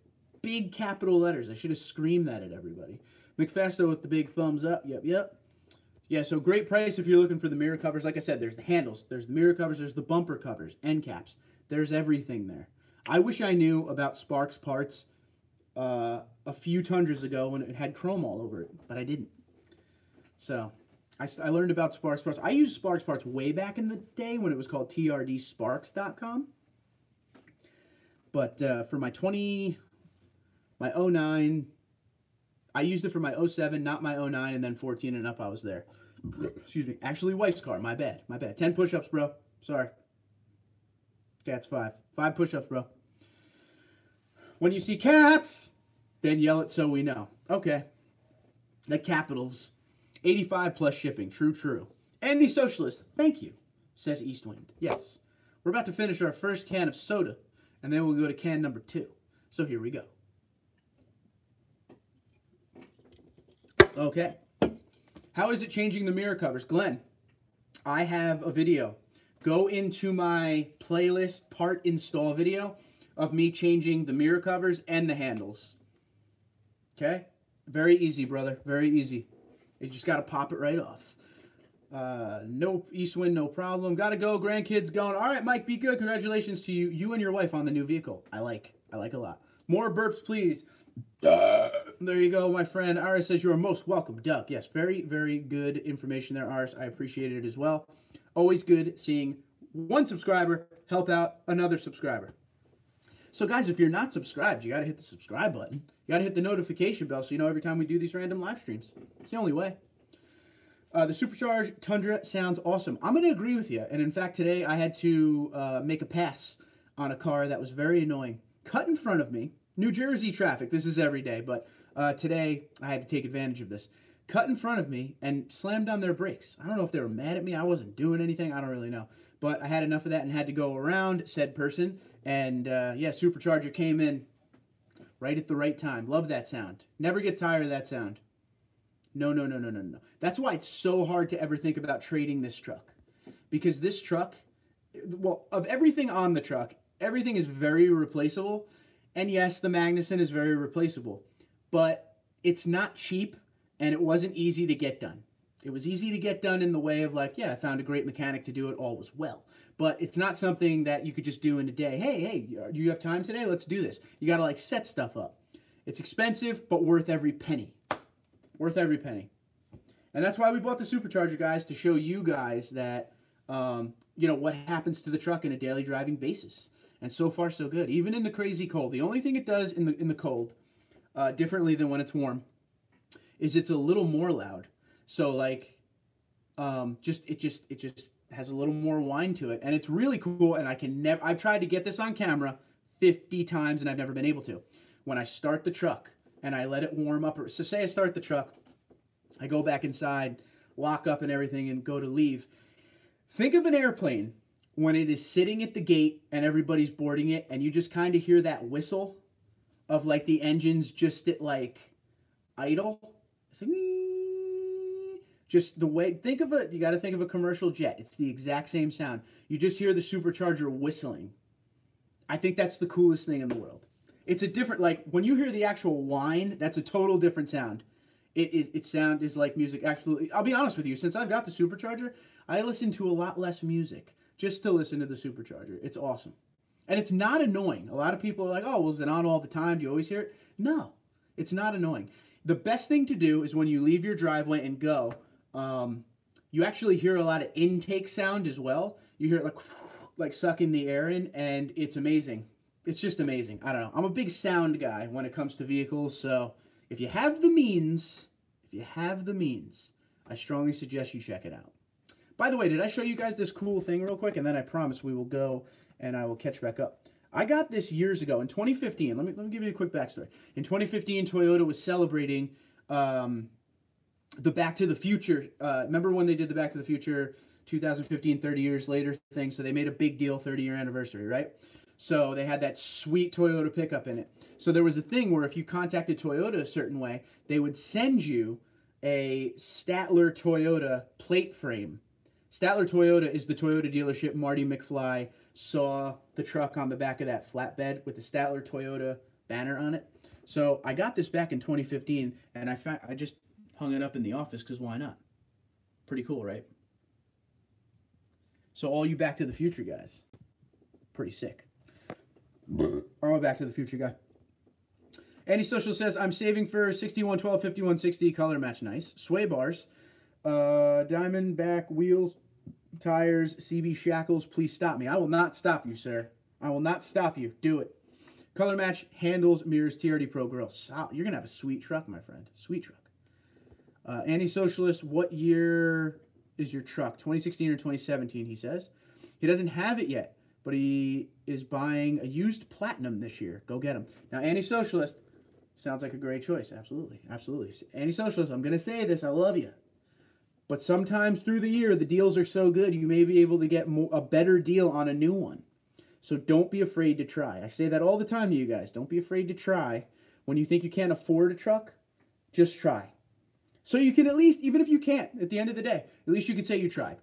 big capital letters. I should have screamed that at everybody. McFesto with the big thumbs up. Yep, yep. Yeah, so great price if you're looking for the mirror covers. Like I said, there's the handles, there's the mirror covers, there's the bumper covers, end caps. There's everything there. I wish I knew about Sparks parts a few Tundras ago when it had chrome all over it, but I didn't. So I learned about Sparks parts. I used Sparks parts way back in the day when it was called TRDSparks.com. But for my 09, I used it for my 07, not my 09, and then 14 and up I was there. Excuse me. Actually, wife's car. My bad. My bad. 10 push-ups, bro. Sorry. That's 5. 5 push-ups, bro. When you see caps, then yell it so we know. Okay. The capitals. 85 plus shipping. True, true. And the socialist. Thank you, says EastWind. Yes. We're about to finish our first can of soda, and then we'll go to can number 2. So here we go. Okay. How is it changing the mirror covers? Glenn, I have a video. Go into my playlist part install video of me changing the mirror covers and the handles. Okay? Very easy, brother. Very easy. You just got to pop it right off. No EastWind, no problem. Got to go. Grandkids going. All right, Mike, be good. Congratulations to you. You and your wife on the new vehicle. I like a lot. More burps, please. There you go, my friend. Aris says you are most welcome, Doug. Yes, very, very good information there, Aris. I appreciate it as well. Always good seeing one subscriber help out another subscriber. So, guys, if you're not subscribed, you got to hit the subscribe button. You got to hit the notification bell so you know every time we do these random live streams. It's the only way. The supercharged Tundra sounds awesome. I'm going to agree with you. And, in fact, today I had to make a pass on a car that was very annoying. Cut in front of me. New Jersey traffic. This is every day, but today I had to take advantage of this. Cut in front of me and slammed on their brakes. I don't know if they were mad at me. I wasn't doing anything. I don't really know. But I had enough of that and had to go around said person. And yeah, supercharger came in right at the right time. Love that sound. Never get tired of that sound. No, no, no, no, no, no. That's why it's so hard to ever think about trading this truck. Because this truck, well, of everything on the truck, everything is very replaceable. And yes, the Magnuson is very replaceable, but it's not cheap and it wasn't easy to get done. It was easy to get done in the way of like, yeah, I found a great mechanic to do it, all was well. But it's not something that you could just do in a day. Hey, do you have time today? Let's do this. You got to like set stuff up. It's expensive, but worth every penny. Worth every penny. And that's why we bought the supercharger, guys, to show you guys that, you know, what happens to the truck in a daily driving basis. And so far, so good. Even in the crazy cold. The only thing it does in the cold, differently than when it's warm, is it's a little more loud. So like, it just has a little more whine to it, and it's really cool. And I've tried to get this on camera 50 times, and I've never been able to. When I start the truck and I let it warm up, so say I start the truck, I go back inside, lock up and everything, and go to leave. Think of an airplane when it is sitting at the gate and everybody's boarding it, and you just kind of hear that whistle of like the engine's just at like idle. It's like, just the way, think of it, you got to think of a commercial jet. It's the exact same sound. You just hear the supercharger whistling. I think that's the coolest thing in the world. It's a different, like when you hear the actual whine, that's a total different sound. Its sound is like music. Absolutely. I'll be honest with you, since I've got the supercharger, I listen to a lot less music just to listen to the supercharger. It's awesome. And it's not annoying. A lot of people are like, oh, well, is it on all the time? Do you always hear it? No, it's not annoying. The best thing to do is when you leave your driveway and go, you actually hear a lot of intake sound as well. You hear it like sucking the air in, and it's amazing. It's just amazing. I don't know. I'm a big sound guy when it comes to vehicles, so if you have the means, I strongly suggest you check it out. By the way, did I show you guys this cool thing real quick? And then I promise we will go and I will catch back up. I got this years ago in 2015. Let me give you a quick backstory. In 2015, Toyota was celebrating the Back to the Future. Remember when they did the Back to the Future 2015, 30 years later thing? So they made a big deal, 30-year anniversary, right? So they had that sweet Toyota pickup in it. So there was a thing where if you contacted Toyota a certain way, they would send you a Statler Toyota plate frame. Statler Toyota is the Toyota dealership. Marty McFly saw the truck on the back of that flatbed with the Statler Toyota banner on it. So I got this back in 2015, and I just hung it up in the office because why not? Pretty cool, right? So all you Back to the Future guys, pretty sick. I'm a Back to the Future guy. Antisocial says, I'm saving for 6112, 5160 color match. Nice. Sway bars. Diamondback wheels, tires, CB shackles. Please stop me. I will not stop you, sir. I will not stop you. Do it. Color match, handles, mirrors, TRD Pro Grill. You're going to have a sweet truck, my friend. Sweet truck. Anti-socialist, what year is your truck? 2016 or 2017, he says. He doesn't have it yet, but he is buying a used Platinum this year. Go get him. Now, anti-socialist sounds like a great choice. Absolutely. Absolutely. Anti-socialist, I'm going to say this. I love you. But sometimes through the year, the deals are so good, you may be able to get a better deal on a new one. So don't be afraid to try. I say that all the time to you guys. Don't be afraid to try. When you think you can't afford a truck, just try. So you can at least, even if you can't, at the end of the day, at least you can say you tried.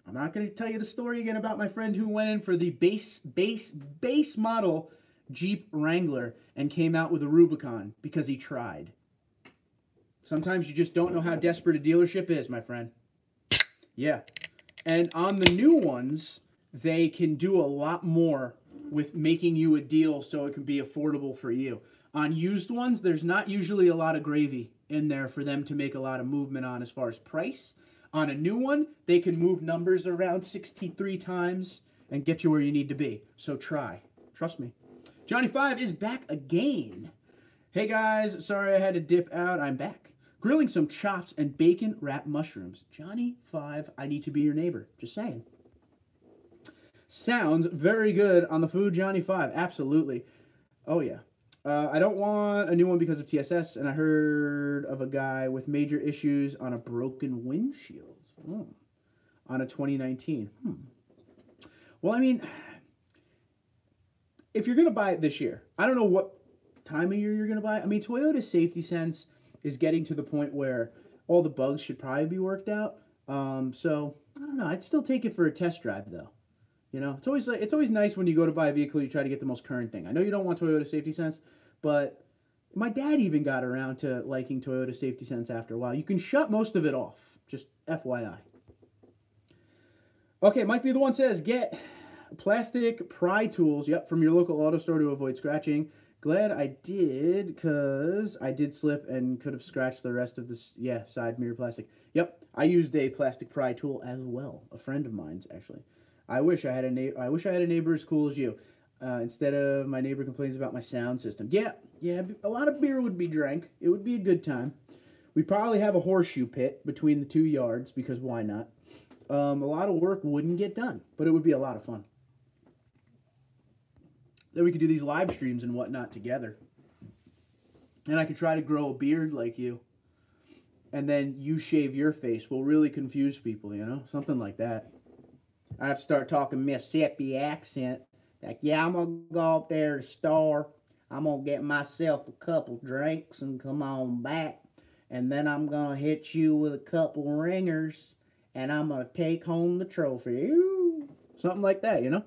I'm not going to tell you the story again about my friend who went in for the base model Jeep Wrangler and came out with a Rubicon because he tried. Sometimes you just don't know how desperate a dealership is, my friend. Yeah. And on the new ones, they can do a lot more with making you a deal so it can be affordable for you. On used ones, there's not usually a lot of gravy in there for them to make a lot of movement on as far as price. On a new one, they can move numbers around 63 times and get you where you need to be. So try. Trust me. Johnny5 is back again. Hey guys, sorry I had to dip out. I'm back. Grilling some chops and bacon wrapped mushrooms. Johnny5, I need to be your neighbor. Just saying. Sounds very good on the food, Johnny5. Absolutely. Oh, yeah. I don't want a new one because of TSS, and I heard of a guy with major issues on a broken windshield. On a 2019. Well, I mean, if you're going to buy it this year, I don't know what time of year you're going to buy it. I mean, Toyota's Safety Sense is getting to the point where all the bugs should probably be worked out. So, I don't know. I'd still take it for a test drive, though. You know, it's always nice when you go to buy a vehicle, you try to get the most current thing. I know you don't want Toyota Safety Sense, but my dad even got around to liking Toyota Safety Sense after a while. You can shut most of it off, just FYI. Okay, Mike B. the One says, get plastic pry tools, yep, from your local auto store to avoid scratching. Glad I did, because I did slip and could have scratched the rest of this, side mirror plastic. Yep, I used a plastic pry tool as well. A friend of mine's, actually. I wish I had a neighbor as cool as you. Instead of my neighbor complains about my sound system. Yeah, a lot of beer would be drank. It would be a good time. We'd probably have a horseshoe pit between the 2 yards, because why not? A lot of work wouldn't get done, but it would be a lot of fun. Then we could do these live streams and whatnot together. And I could try to grow a beard like you. And then you shave your face. We'll really confuse people, you know? Something like that. I have to start talking Mississippi accent. Like, yeah, I'm going to go up there to the store. I'm going to get myself a couple drinks and come on back. And then I'm going to hit you with a couple ringers. And I'm going to take home the trophy. Ooh. Something like that, you know?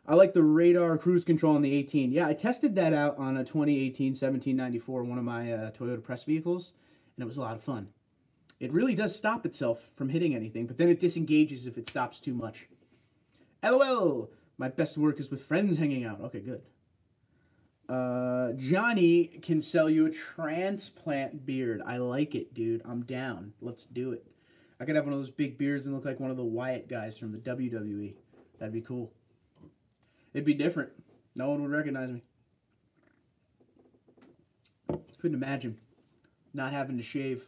I like the radar cruise control on the 18. Yeah, I tested that out on a 2018 1794, one of my Toyota press vehicles. And it was a lot of fun. It really does stop itself from hitting anything, but then it disengages if it stops too much. LOL! My best work is with friends hanging out. Okay, good. Johnny can sell you a transplant beard. I like it, dude. I'm down. Let's do it. I could have one of those big beards and look like one of the Wyatt guys from the WWE. That'd be cool. It'd be different. No one would recognize me. Couldn't imagine not having to shave.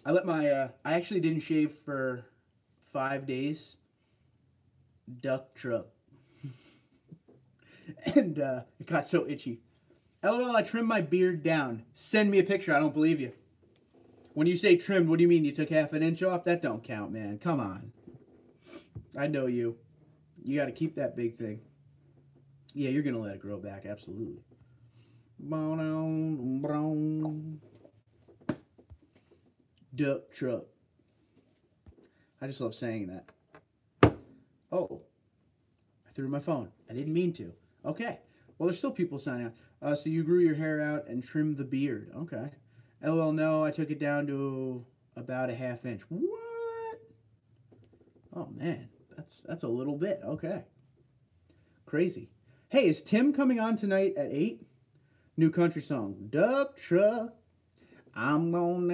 I actually didn't shave for 5 days. Duck truck. And it got so itchy. LOL, I trimmed my beard down. Send me a picture. I don't believe you. When you say trimmed, what do you mean? You took half an inch off? That don't count, man. Come on. I know you. You got to keep that big thing. Yeah, you're going to let it grow back. Absolutely. Duck truck. I just love saying that. Oh. I threw my phone. I didn't mean to. Okay. Well, there's still people signing on. So you grew your hair out and trimmed the beard. Okay. LOL, no, I took it down to about a ½ inch. What? Oh, man. That's a little bit. Okay. Crazy. Hey, is Tim coming on tonight at 8? New country song. Duck truck. I'm going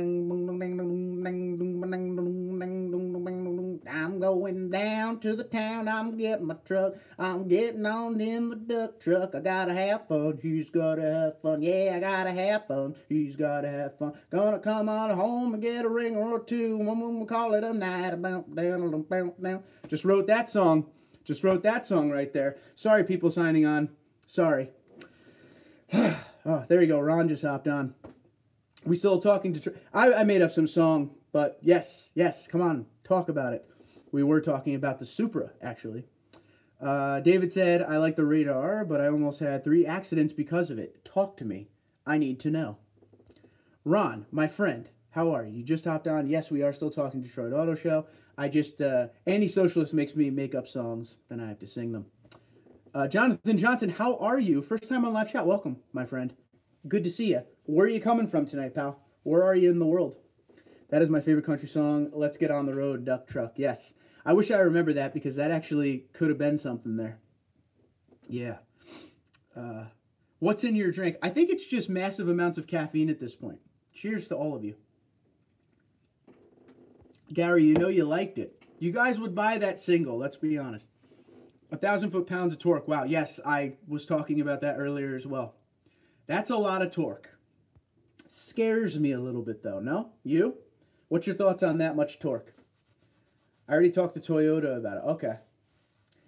down to the town. I'm getting my truck. I'm getting on in the duck truck. I gotta have fun. He's gotta have fun. Yeah, I gotta have fun. He's gotta have fun. Gonna come on home and get a ring or two. We'll call it a night. Just wrote that song. Just wrote that song right there. Sorry, people signing on. Sorry. Oh, there you go. Ron just hopped on. We still talking to... I made up some song, but yes, come on, talk about it. We were talking about the Supra, actually. David said, I like the radar, but I almost had 3 accidents because of it. Talk to me. I need to know. Ron, my friend, how are you? You just hopped on. Yes, we are still talking Detroit Auto Show. I just... Anti-Socialist makes me make up songs, then I have to sing them. Jonathan Johnson, how are you? First time on live chat. Welcome, my friend. Good to see you. Where are you coming from tonight, pal? Where are you in the world? That is my favorite country song. Let's Get on the Road, Duck Truck. Yes. I wish I remember that because that actually could have been something there. Yeah. What's in your drink? I think it's just massive amounts of caffeine at this point. Cheers to all of you. Gary, you know you liked it. You guys would buy that single, let's be honest. 1,000 foot-pounds of torque. Wow, yes, I was talking about that earlier as well. That's a lot of torque. Scares me a little bit, though, no? You? What's your thoughts on that much torque? I already talked to Toyota about it. Okay.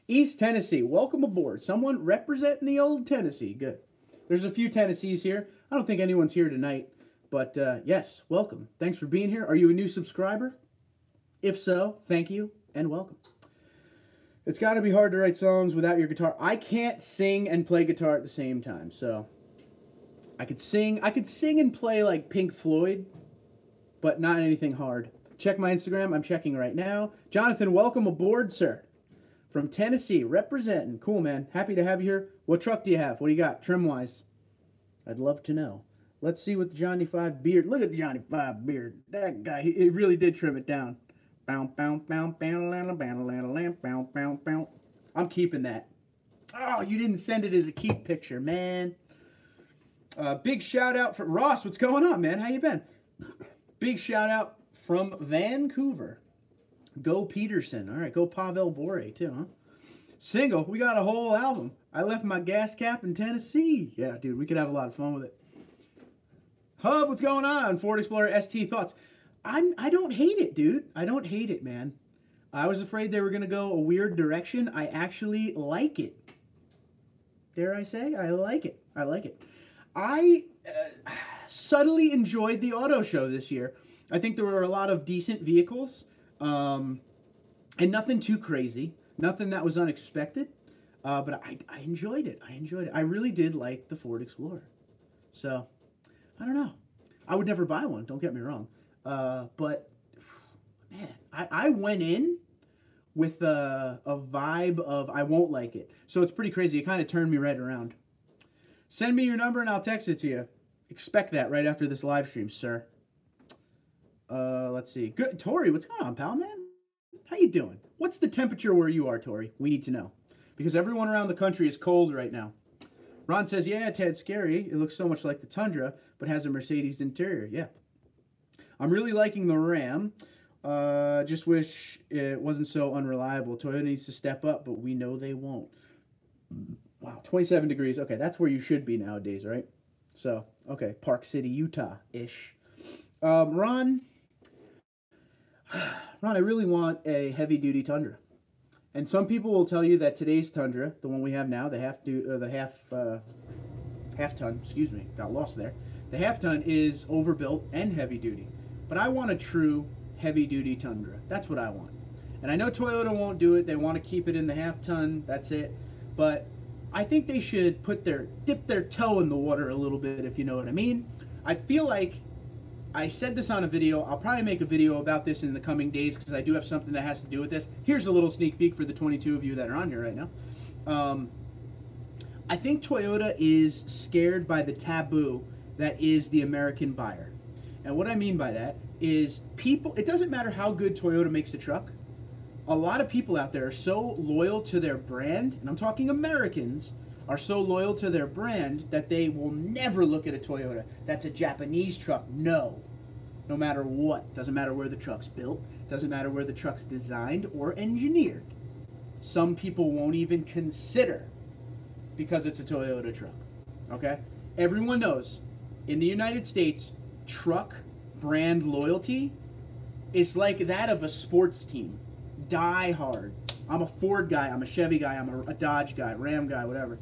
East Tennessee, welcome aboard. Someone representing the old Tennessee. Good. There's a few Tennessees here. I don't think anyone's here tonight. But, yes, welcome. Thanks for being here. Are you a new subscriber? If so, thank you and welcome. It's got to be hard to write songs without your guitar. I can't sing and play guitar at the same time, so... I could sing and play like Pink Floyd, but not anything hard. Check my Instagram. I'm checking right now. Jonathan, welcome aboard, sir. From Tennessee, representing. Cool, man. Happy to have you here. What truck do you have? What do you got, trim-wise? I'd love to know. Let's see what the Johnny 5 beard. Look at the Johnny 5 beard. That guy, he really did trim it down. I'm keeping that. Oh, you didn't send it as a keep picture, man. Big shout out for Ross. What's going on, man? How you been? Big shout out from Vancouver. Go Peterson. All right, go Pavel Bore too, huh? Single. We got a whole album. I left my gas cap in Tennessee. Yeah, dude, we could have a lot of fun with it. Hub, what's going on? Ford Explorer ST thoughts. I don't hate it, dude. I don't hate it, man. I was afraid they were gonna go a weird direction. I actually like it. Dare I say? I like it. I like it. I subtly enjoyed the auto show this year. I think there were a lot of decent vehicles, and nothing too crazy, nothing that was unexpected, but I enjoyed it. I enjoyed it. I really did like the Ford Explorer. So, I don't know. I would never buy one, don't get me wrong. But, man, I went in with a vibe of I won't like it. So it's pretty crazy. It kind of turned me right around. Send me your number and I'll text it to you. Expect that right after this live stream, sir. Let's see. Good. Tori, what's going on, pal, man? How you doing? What's the temperature where you are, Tori? We need to know. Because everyone around the country is cold right now. Ron says, yeah, Ted, scary. It looks so much like the Tundra, but has a Mercedes interior. Yeah. I'm really liking the Ram. Just wish it wasn't so unreliable. Toyota needs to step up, but we know they won't. Wow, 27 degrees. Okay, that's where you should be nowadays, right? So, okay, Park City, Utah-ish. Ron, I really want a heavy-duty Tundra. And some people will tell you that today's Tundra, the one we have now, the half-ton, excuse me, got lost there. The half-ton is overbuilt and heavy-duty. But I want a true heavy-duty Tundra. That's what I want. And I know Toyota won't do it. They want to keep it in the half-ton. That's it. But I think they should dip their toe in the water a little bit, if you know what I mean. I feel like I said this on a video. I'll probably make a video about this in the coming days because I do have something that has to do with this. Here's a little sneak peek for the 22 of you that are on here right now. I think Toyota is scared by the taboo that is the American buyer. And what I mean by that is people, it doesn't matter how good Toyota makes a truck. A lot of people out there are so loyal to their brand, and I'm talking Americans, are so loyal to their brand that they will never look at a Toyota. That's a Japanese truck. No. No matter what. Doesn't matter where the truck's built. Doesn't matter where the truck's designed or engineered. Some people won't even consider because it's a Toyota truck. Okay? Everyone knows in the United States, truck brand loyalty is like that of a sports team. Die hard. I'm a Ford guy, I'm a Chevy guy, I'm a Dodge guy, Ram guy, whatever.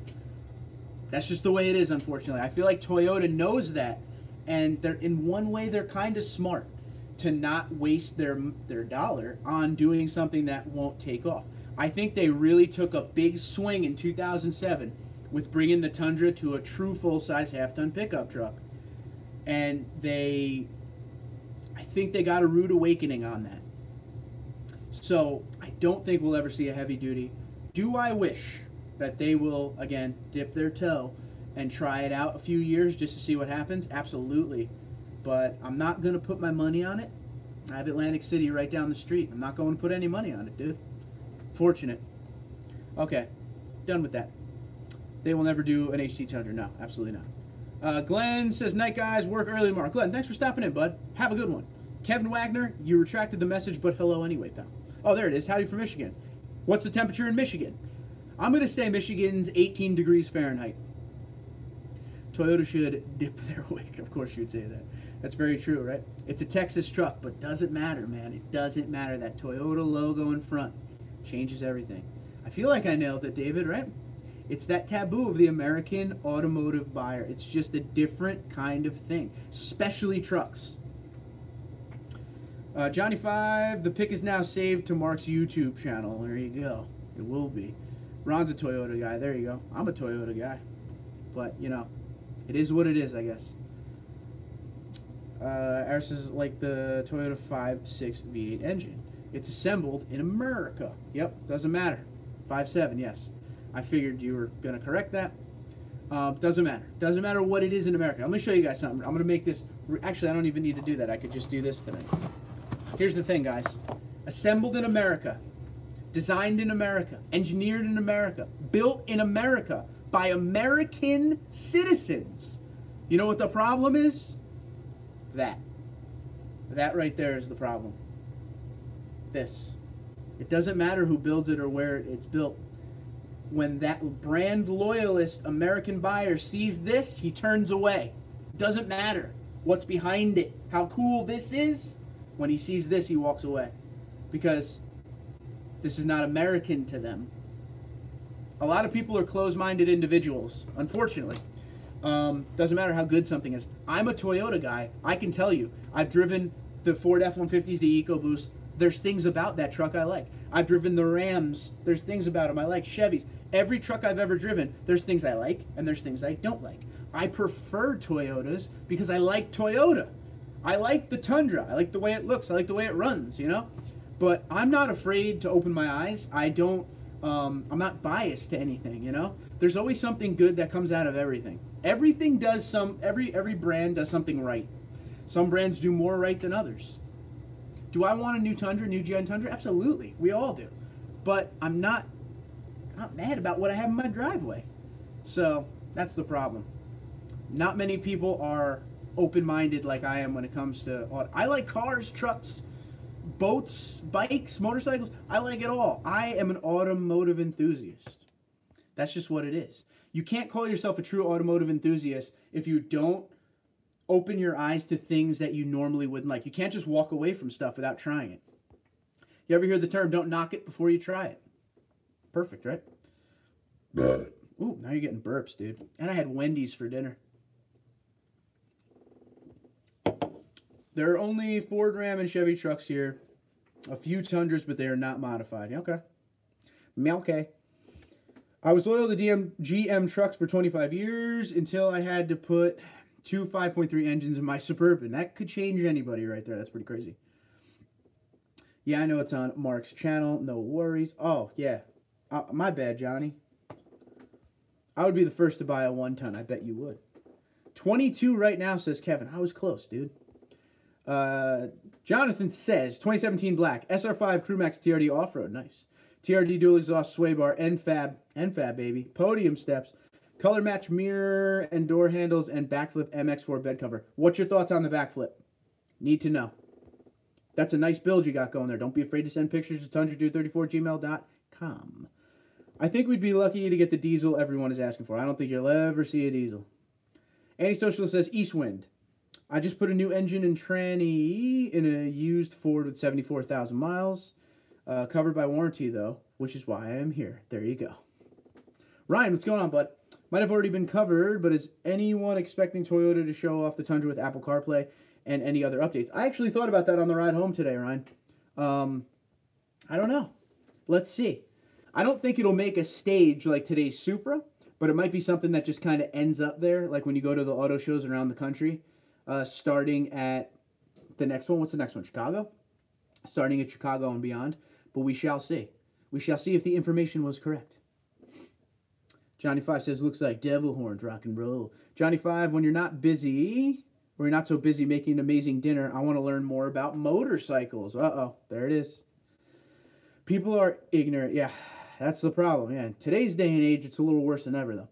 That's just the way it is, unfortunately. I feel like Toyota knows that, and they're in one way they're kind of smart to not waste their dollar on doing something that won't take off. I think they really took a big swing in 2007 with bringing the Tundra to a true full-size half-ton pickup truck. And I think they got a rude awakening on that. So I don't think we'll ever see a heavy duty. Do I wish that they will, again, dip their toe and try it out a few years just to see what happens? Absolutely. But I'm not going to put my money on it. I have Atlantic City right down the street. I'm not going to put any money on it, dude. Fortunate. Okay, done with that. They will never do an HT Tundra. No, absolutely not. Glenn says, night guys, work early tomorrow. Glenn, thanks for stopping in, bud. Have a good one. Kevin Wagner, you retracted the message, but hello anyway, pal. Oh, there it is. Howdy from Michigan. What's the temperature in Michigan? I'm going to say Michigan's 18 degrees Fahrenheit. Toyota should dip their wake. Of course you'd say that. That's very true, right? It's a Texas truck, but doesn't matter, man. It doesn't matter. That Toyota logo in front changes everything. I feel like I nailed it, David, right? It's that taboo of the American automotive buyer. It's just a different kind of thing, especially trucks. Johnny 5, the pic is now saved to Mark's YouTube channel. There you go. It will be. Ron's a Toyota guy. There you go. I'm a Toyota guy. But, you know, it is what it is, I guess. Ours is like the Toyota 5.6 V8 engine. It's assembled in America. Yep, doesn't matter. 5.7, yes. I figured you were going to correct that. Doesn't matter. Doesn't matter what it is in America. I'm going to show you guys something. I'm going to make this... Actually, I don't even need to do that. I could just do this tonight. Here's the thing, guys. Assembled in America. Designed in America. Engineered in America. Built in America by American citizens. You know what the problem is? That. That right there is the problem. This. It doesn't matter who builds it or where it's built. When that brand loyalist American buyer sees this, he turns away. Doesn't matter what's behind it, how cool this is. When he sees this, he walks away. Because this is not American to them. A lot of people are closed-minded individuals, unfortunately. Doesn't matter how good something is. I'm a Toyota guy. I can tell you. I've driven the Ford F-150s, the EcoBoost. There's things about that truck I like. I've driven the Rams. There's things about them I like. Chevys. Every truck I've ever driven, there's things I like and there's things I don't like. I prefer Toyotas because I like Toyota. I like the Tundra. I like the way it looks. I like the way it runs, you know? But I'm not afraid to open my eyes. I'm not biased to anything, you know? There's always something good that comes out of everything. Everything does every brand does something right. Some brands do more right than others. Do I want a new Tundra, new gen Tundra? Absolutely. We all do. But I'm not mad about what I have in my driveway. So that's the problem. Not many people are open-minded like I am when it comes to auto. I like cars, trucks, boats, bikes, motorcycles. I like it all. I am an automotive enthusiast. That's just what it is. You can't call yourself a true automotive enthusiast if you don't open your eyes to things that you normally wouldn't like. You can't just walk away from stuff without trying it. You ever hear the term, don't knock it before you try it? Perfect, right? Ooh, now you're getting burps, dude. And I had Wendy's for dinner. There are only Ford, Ram, and Chevy trucks here. A few Tundras, but they are not modified. Okay. Okay. I was loyal to GM trucks for 25 years until I had to put two 5.3 engines in my Suburban. That could change anybody right there. That's pretty crazy. Yeah, I know it's on Mark's channel. No worries. Oh, yeah. My bad, Johnny. I would be the first to buy a 1-ton. I bet you would. 22 right now, says Kevin. I was close, dude. Jonathan says, 2017 black, SR5 Crewmax TRD off-road. Nice. TRD dual exhaust sway bar, NFAB, baby. Podium steps, color match mirror and door handles, and backflip MX4 bed cover. What's your thoughts on the backflip? Need to know. That's a nice build you got going there. Don't be afraid to send pictures to TundraDude34@gmail.com. I think we'd be lucky to get the diesel everyone is asking for. I don't think you'll ever see a diesel. Anti-Socialist says, EastWind. I just put a new engine and tranny in a used Ford with 74,000 miles. Covered by warranty, though, which is why I am here. There you go. Ryan, what's going on, bud? Might have already been covered, but is anyone expecting Toyota to show off the Tundra with Apple CarPlay and any other updates? I actually thought about that on the ride home today, Ryan. I don't know. Let's see. I don't think it'll make a stage like today's Supra, but it might be something that just kind of ends up there, like when you go to the auto shows around the country, starting at the next one. What's the next one? Chicago? Starting at Chicago and beyond. But we shall see. We shall see if the information was correct. Johnny 5 says, looks like devil horns, rock and roll. Johnny 5, when you're not busy, or you're not so busy making an amazing dinner, I want to learn more about motorcycles. Uh-oh, there it is. People are ignorant. Yeah, that's the problem. Yeah, in today's day and age, it's a little worse than ever, though.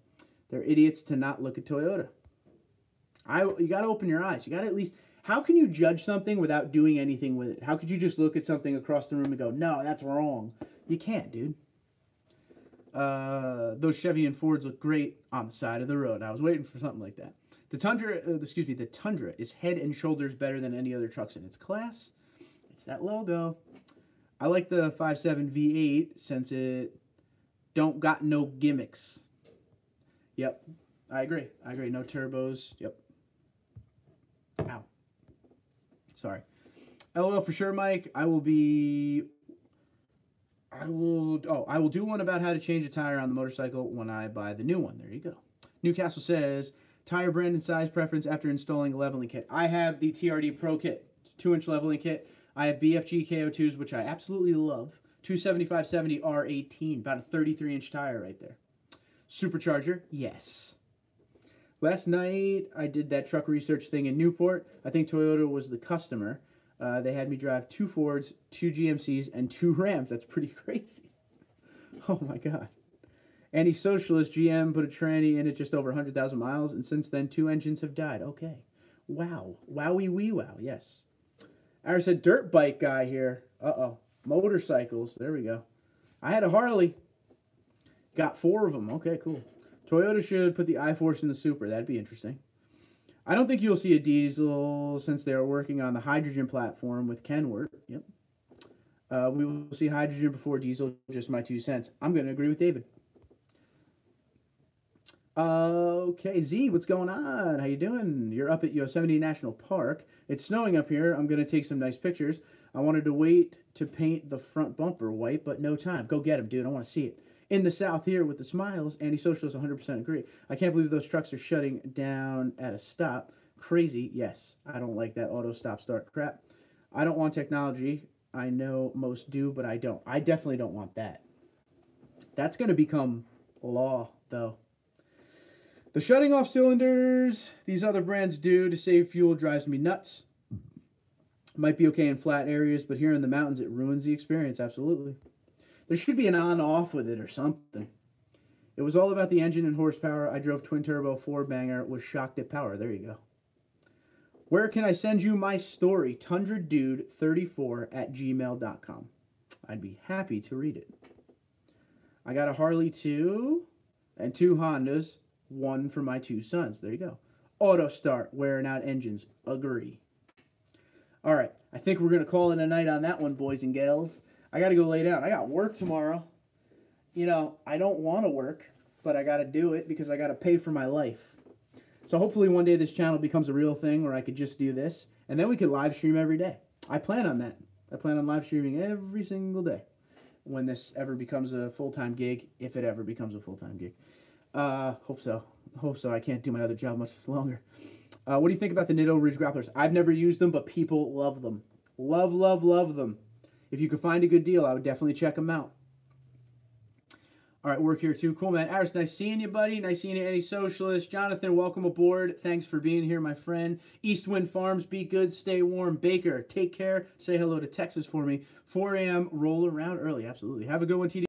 They're idiots to not look at Toyota. You got to open your eyes. You got to at least... How can you judge something without doing anything with it? How could you just look at something across the room and go, no, that's wrong? You can't, dude. Those Chevy and Fords look great on the side of the road. I was waiting for something like that. The Tundra, the Tundra is head and shoulders better than any other trucks in its class. It's that logo. I like the 5.7 V8 since it don't got no gimmicks. Yep, I agree. No turbos. Yep. Ow. Sorry. LOL for sure, Mike. I will do one about how to change a tire on the motorcycle when I buy the new one. There you go. Newcastle says, tire brand and size preference after installing a leveling kit. I have the TRD Pro kit. It's 2-inch leveling kit. I have BFG KO2s, which I absolutely love. 275/70 R18, about a 33-inch tire right there. Supercharger, yes. Last night, I did that truck research thing in Newport. I think Toyota was the customer. They had me drive 2 Fords, 2 GMCs, and 2 Rams. That's pretty crazy. Oh, my God. Anti-Socialist GM put a tranny in it just over 100,000 miles, and since then, 2 engines have died. Okay. Wow. Wowie wee wow. Yes. Aaron said, dirt bike guy here. Uh-oh. Motorcycles. There we go. I had a Harley. Got 4 of them. Okay, cool. Toyota should put the I-Force in the Supra. That'd be interesting. I don't think you'll see a diesel since they are working on the hydrogen platform with Kenworth. Yep. We will see hydrogen before diesel. Just my 2 cents. I'm going to agree with David. Okay, Z, what's going on? How you doing? You're up at Yosemite National Park. It's snowing up here. I'm going to take some nice pictures. I wanted to wait to paint the front bumper white, but no time. Go get him, dude. I want to see it. In the South here with the smiles, anti-socialists 100% agree. I can't believe those trucks are shutting down at a stop. Crazy, yes. I don't like that auto stop-start crap. I don't want technology. I know most do, but I don't. I definitely don't want that. That's going to become law, though. The shutting off cylinders these other brands do to save fuel drives me nuts. Might be okay in flat areas, but here in the mountains, it ruins the experience, absolutely. There should be an on-off with it or something. It was all about the engine and horsepower. I drove twin-turbo 4-banger, was shocked at power. There you go. Where can I send you my story? TundraDude34@gmail.com. I'd be happy to read it. I got a Harley 2 and 2 Hondas, 1 for my 2 sons. There you go. Auto start, wearing out engines. Agree. All right, I think we're going to call it a night on that one, boys and gals. I got to go lay down. I got work tomorrow. You know, I don't want to work, but I got to do it because I got to pay for my life. So hopefully one day this channel becomes a real thing where I could just do this, and then we could live stream every day. I plan on that. I plan on live streaming every single day when this ever becomes a full-time gig, if it ever becomes a full-time gig. Hope so. Hope so. I can't do my other job much longer. What do you think about the Nitto Ridge grapplers? I've never used them, but people love them. Love, love, love them. If you could find a good deal, I would definitely check them out. All right, work here too. Cool, man. Aris, nice seeing you, buddy. Nice seeing you, Any Socialist. Jonathan, welcome aboard. Thanks for being here, my friend. EastWind Farms, be good, stay warm. Baker, take care. Say hello to Texas for me. 4 a.m., roll around early. Absolutely. Have a good one, TD.